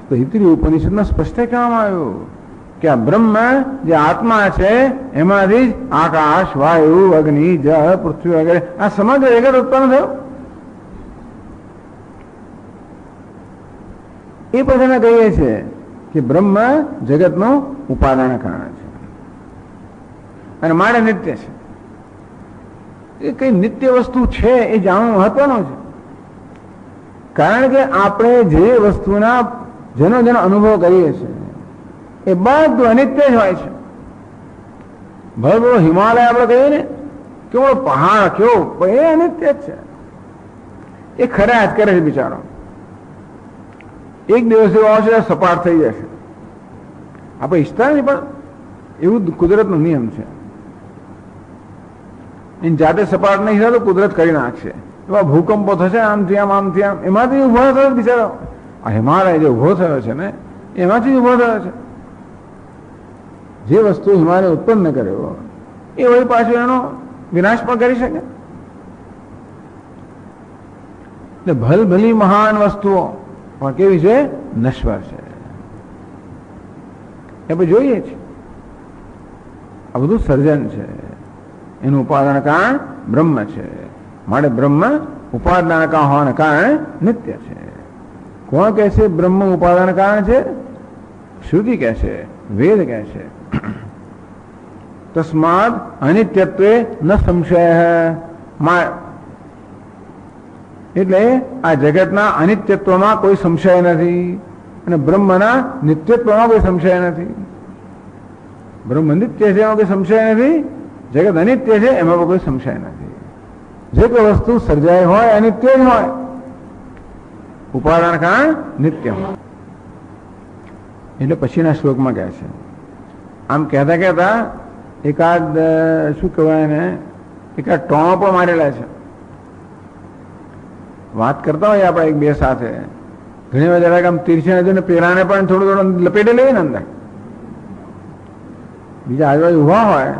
તૈત્તિરીય ઉપનિષદમાં સ્પષ્ટ કહેવામાં આવ્યું કે આ બ્રહ્મ જે આત્મા છે એમાંથી જ આકાશ, વાયુ, અગ્નિ, જળ, પૃથ્વી વગેરે આ સમગ્ર જગત ઉત્પન્ન થયું. એ પછી અમે કહીએ છીએ કે બ્રહ્મ જગતનું ઉપાદાન કારણ છે અને માટે નિત્ય છે. એ કઈ નિત્ય વસ્તુ છે એ જાણવું મહત્વનું છે. કારણ કે આપણે જે વસ્તુના જેનો અનુભવ કરીએ છીએ એ બધું અનિત્ય જ હોય છે. ભલે હિમાલય આપણે કહીએ ને કેવડો પહાડ કેવો, એ અનિત્ય જ છે. એ ખરા જ કરે છે બિચારો. એક દિવસ એવો આવશે સપાટ થઈ જશે. આપણે ઈચ્છતા નહીં પણ એવું કુદરતનો નિયમ છે. એની જાતે સપાટ નહીં થાય તો કુદરત કરી નાખશે. એવા ભૂકંપો થશે આમથી આમ આમથી આમ, એમાંથી ઉભો થયો બિચારો. આ હિમાલય જે ઉભો થયો છે ને એમાંથી ઉભો થયો છે. જે વસ્તુ હિમાલય ઉત્પન્ન કર્યો એ વળી પાછું એનો વિનાશ પણ કરી શકે. એટલે ભલભલી મહાન વસ્તુઓ પણ કેવી છે? નશ્વર છે. એ આપણે જોઈએ છીએ. આ બધું સર્જન છે. એનું ઉપાદાન કારણ બ્રહ્મ છે. માટે બ્રહ્મ ઉપાદાન કારણ હોવાના કારણે નિત્ય છે. કોણ કહે છે બ્રહ્મ ઉપાદાન કારણ છે? શ્રુતિ કહે છે, વેદ કહે છે. તસ્માદ અનિત્યત્વે ન સંશય. એટલે આ જગતના અનિત્યત્વમાં કોઈ સંશય નથી અને બ્રહ્મના નિત્યત્વમાં કોઈ સંશય નથી. બ્રહ્મ નિત્ય છે એમાં કોઈ સંશય નથી, જગત અનિત્ય છે એમાં કોઈ સંશય નથી. જે કોઈ વસ્તુ સર્જાય હોય અનિત્ય જ હોય, ઉપાદાન કારણ નિત્ય હોય. એટલે પછીના શ્લોકમાં કહે છે, આમ કહેતા કહેતા એકાદ શું કહેવાય ને, એકાદ ટોણો પણ મારેલા છે. વાત કરતા હોય આપણે એક બે સાથે, ઘણી વાર જરાક આમ તીરછે ને પેલાને પણ થોડું થોડું લપેટી લઈએ ને અંદર. બીજા આજુબાજુ ઉભા હોય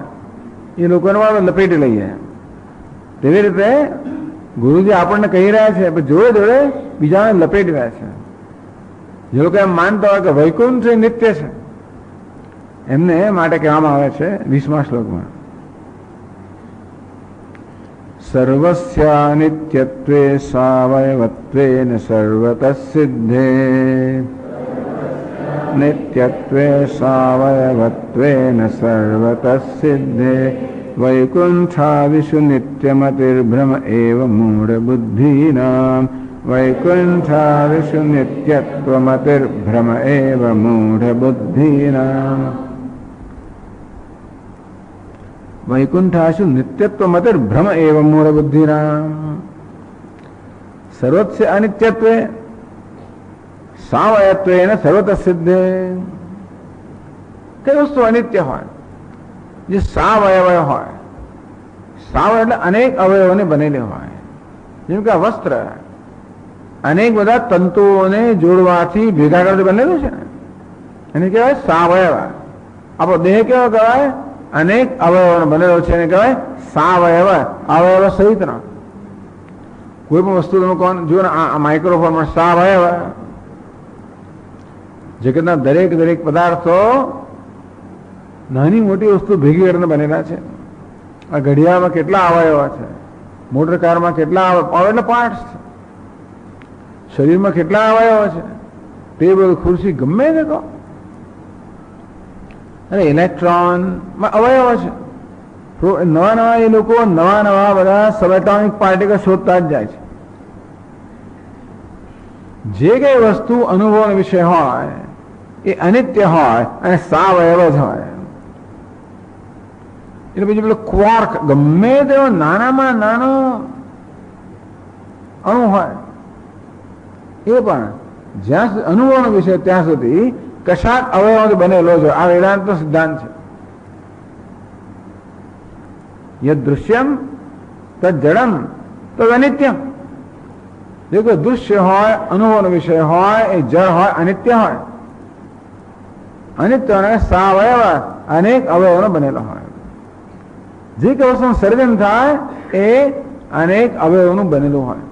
એ લોકોને પણ લપેટી લઈએ. તેવી રીતે ગુરુજી આપણને કહી રહ્યા છે પણ જોડે જોડે બીજાને લપેટી રહ્યા છે. જે લોકો એમ માનતા હોય કે વૈકુંઠ છે નિત્ય છે, એમને માટે કહેવામાં આવે છે 20મા શ્લોકમાં, સર્વસ્ય નિત્યત્વે સાવયવત્વેન સર્વતઃ સિદ્ધે. નિત્યત્વે સાવયવત્વેન સર્વતઃ સિદ્ધે. વૈકુંઠાદિષુ નિત્યમતિર્ભ્રમ એવ મૂઢબુદ્ધીનામ. વૈકુંઠાદિષુ નિત્યત્વમતિર્ભ્રમ એવ મૂઢબુદ્ધીનામ. વૈકુંઠાશુ નિત્યત્વમતિર્ભ્રમ એવ મૂઢબુદ્ધીનામ. સર્વસ્ય અનિત્યત્વે સાવયત્વેન સર્વત સિદ્ધે. કઈ વસ્તુ અનિત્ય હોય? જે સાવયવ હોય. સાવ એટલે અનેક અવયવોને બનેલી હોય. જેમ કે આ વસ્ત્ર અનેક બધા તંતુઓને જોડવાથી ભેગા કરવાથી બનેલું છે ને, એને કહેવાય સાવયવ. આપણો દેહ કેવો કહેવાય? અનેક અવયવોનો બનેલો છે, એને કહેવાય સાવયવ. અવયવ સહિતનો કોઈ પણ વસ્તુ તમે કોણ જુઓ ને, આ માઇક્રોફોનમાં સાવયવ. જગતના દરેક પદાર્થો નાની મોટી વસ્તુ ભેગી કરીને બનેલા છે. આ ઘડિયાળમાં કેટલા અવયવો છે, મોટર કારમાં કેટલા એટલે પાર્ટ્સ છે, શરીરમાં કેટલા અવયવો છે, ટેબલ ખુરશી ગમે તે કહો. અને ઇલેક્ટ્રોનમાં અવયવો છે. નવા એ લોકો નવા બધા સબએટોમિક પાર્ટિકલ શોધતા જ જાય છે. જે કઈ વસ્તુ અનુભવનો વિષય હોય એ અનિત્ય હોય અને સાવયવ જ હોય. એટલે બીજું પેલું ક્વાર્ક ગમે તેવો નાનામાં નાનો અણુ હોય એ પણ જ્યાં સુધી અનુભવનો વિષય ત્યાં સુધી કશાક અવયવોથી બનેલો છે. આ વેદાંતનો સિદ્ધાંત છે. યદ દૃશ્યમ તદ જડમ તદ અનિત્યમ. જે કોઈ દૃશ્ય હોય, અનુભવનો વિષય હોય, એ જળ હોય, અનિત્ય હોય. અનિત્ય અને સાવયવ અનેક અવયવોનો બનેલો હોય. જે કોઈ વસ્તુનું સર્જન થાય એ અનેક અવયવોનું બનેલું હોય.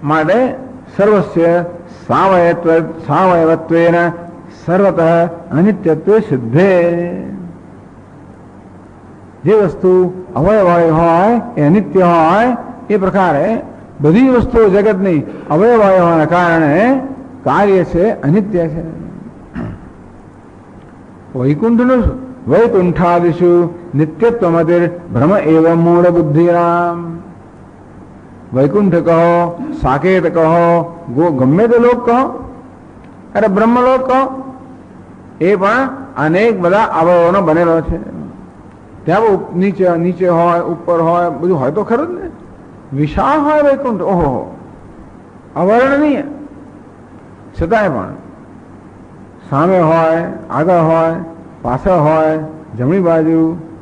માટે સર્વસ્ય સાવયવત્વેન સર્વતઃ અનિત્યત્વે સિદ્ધે. જે વસ્તુ અવયવ હોય એ અનિત્ય હોય એ પ્રકારે બધી વસ્તુઓ જગતની અવયવ હોવાના કારણે કાર્ય છે અનિત્ય છે. વૈકુંઠનું વૈકુંઠાદિષુ નિત્યત્વમતિર ભ્રમ એવ મૂળ બુદ્ધિરામ. વૈકુંઠ કહો, સાકેત કહો, ગમે તે લોક કહો, અરે બ્રહ્મલોક કહો, એ પણ અનેક બધા અવયવોનો બનેલો છે. ત્યાં નીચે હોય, ઉપર હોય, બધું હોય તો ખરું જ ને. વિશાળ હોય વૈકુંઠ, ઓહો અવર્ણનીય, છતાંય પણ સામે હોય, આગળ હોય, પાછળ હોય, જમણી બાજુ,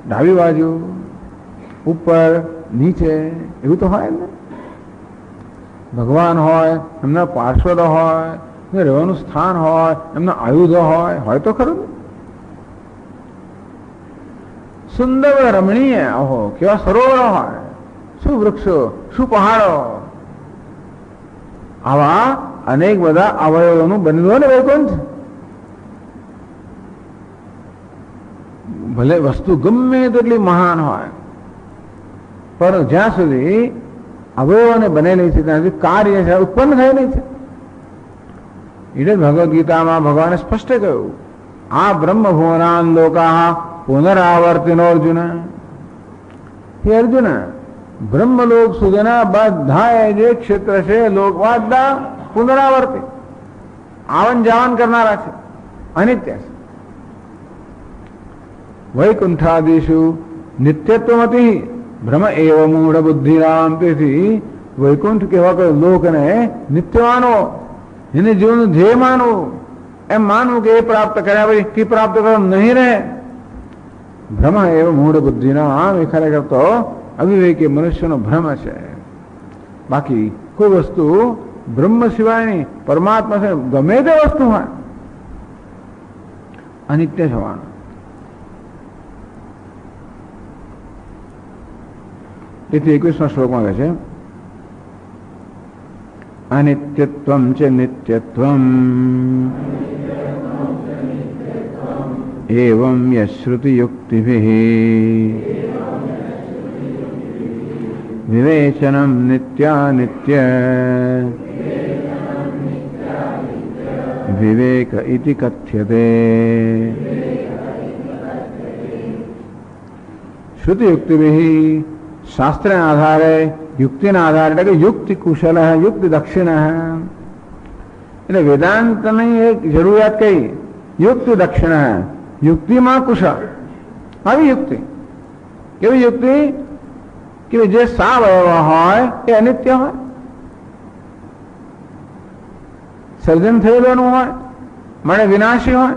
ડાબી બાજુ, ઉપર નીચે, એવું તો હોય ને. ભગવાન હોય, એમના પાર્ષદ હોય, રહેવાનું સ્થાન હોય, એમના આયુધો હોય તો ખરું ને. સુંદર રમણીય, ઓહો કેવા સરોવરો હોય, શું વૃક્ષો, શું પહાડો. આવા અનેક બધા અવયવોનું બનેલું ને વૈકુંઠ. ભલે વસ્તુ ગમે તેટલી મહાન હોય, પણ જ્યાં સુધી અવયવોને બનેલી છે ત્યાં સુધી કાર્ય છે ઉત્પન્ન થયેલી છે. એટલે ભગવદ્ ગીતામાં ભગવાને સ્પષ્ટ કહ્યું, આ બ્રહ્મભુવનાન લોકા પુનરાવર્તિનો અર્જુન. હે અર્જુન, બ્રહ્મલોક સુધીના બધા જે ક્ષેત્ર છે લોકવાદના પુનરાવર્તિ, આવન જાવન કરનારા છે, અનિત્ય છે. વૈકુંઠાદિષુ નિત્યત્વમતિ ભ્રમ એવ મૂઢ બુદ્ધિરામ. તેથી વૈકુંઠ કેવા કોઈ લોકને નિત્ય માનવો, એને જીવનનું ધ્યેય માનવું, એમ માનવું કે એ પ્રાપ્ત કર્યા પછી કે પ્રાપ્ત કરવા નહીં રહે. ભ્રમ એવ મૂઢ બુદ્ધિરામ. એ ખરેખર તો અવિવેકી મનુષ્યનો ભ્રમ છે. બાકી કોઈ વસ્તુ બ્રહ્મ સિવાયની, પરમાત્મા છે, ગમે તે વસ્તુ હોય અનિત્ય થવાનું. તેથી 21મા શ્લોકમાં કહે છે, અનિત્યત્વમ ચ નિત્યત્વમ એવં યશ્રુતિયુક્તિભિઃ વિવેચનમ નિત્યાનિત્ય વિવેક ઇતિ કથ્યતે. શ્રુતિયુક્તિભિઃ, શાસ્ત્રના આધારે, યુક્તિના આધારે, એટલે કે યુક્તિ કુશલ, યુક્તિ દક્ષિણ. એટલે વેદાંતની એક જરૂરિયાત કઈ? યુક્તિ દક્ષિણ, યુક્તિમાં કુશળ. આવી યુક્તિ કેવી યુક્તિ? કે જે સાવયવ હોય એ અનિત્ય હોય, સર્જન થયેલું હોય, મને વિનાશી હોય,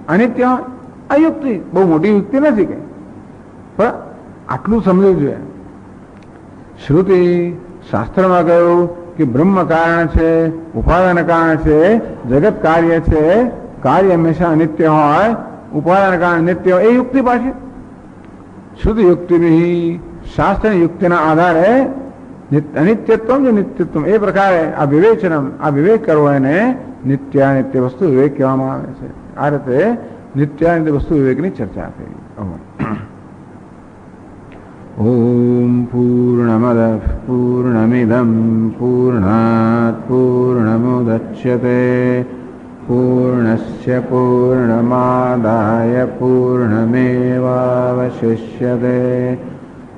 અનિત્ય હોય. આ યુક્તિ બહુ મોટી યુક્તિ નથી કે, પણ આટલું સમજવું જોઈએ. શ્રુતિ શાસ્ત્રમાં કહ્યું કે બ્રહ્મ કારણ છે, ઉપાદાન કારણ છે, જગત કાર્ય છે, કાર્ય હંમેશા અનિત્ય હોય, ઉપાદાન કારણ નિત્ય હોય. એ યુક્તિ પાછી શુદ્ધ યુક્તિ બી શાસ્ત્રની યુક્તિના આધારે અનિત્યત્વ જે નિત્યત્વ એ પ્રકારે આ વિવેચનમ, આ વિવેક કરવો એને નિત્યાનિત્ય વસ્તુ વિવેક કહેવામાં આવે છે. આ રીતે નિત્યાનિત્ય વસ્તુ વિવેકની ચર્ચા થઈ. ઓમ પૂર્ણમદ પૂર્ણમિદમ પૂર્ણાત પૂર્ણમુદચ્યતે પૂર્ણસ્ય પૂર્ણમાદાય પૂર્ણમેવાવશિષ્યતે.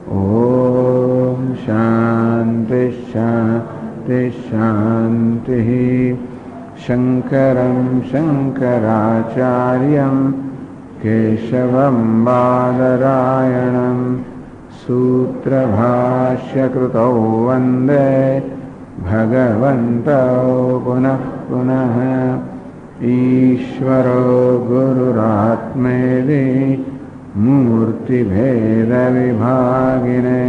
ઓમ શાંતિ શાંતિ શાંતિ. શંકરં શંકરાચાર્યં કેશવં બાદરાયણં સૂત્રભાષ્યકૃતૌ વંદે ભગવन्तौ પુનઃ પુનઃ. ઈશ્વરો ગુરુરાત્મેતિ મૂર્તિભેદવિભાગિને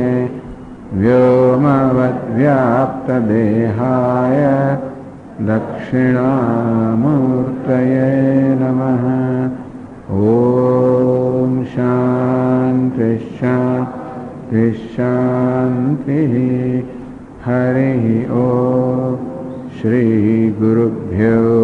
વ્યોમવદ્વ્યાપ્તદેહાય દક્ષિણામૂર્તયે નમઃ. ઓમ શાંતિ શાંતિ શાંતિ. હરિ ઓમ. શ્રી ગુરુભ્યો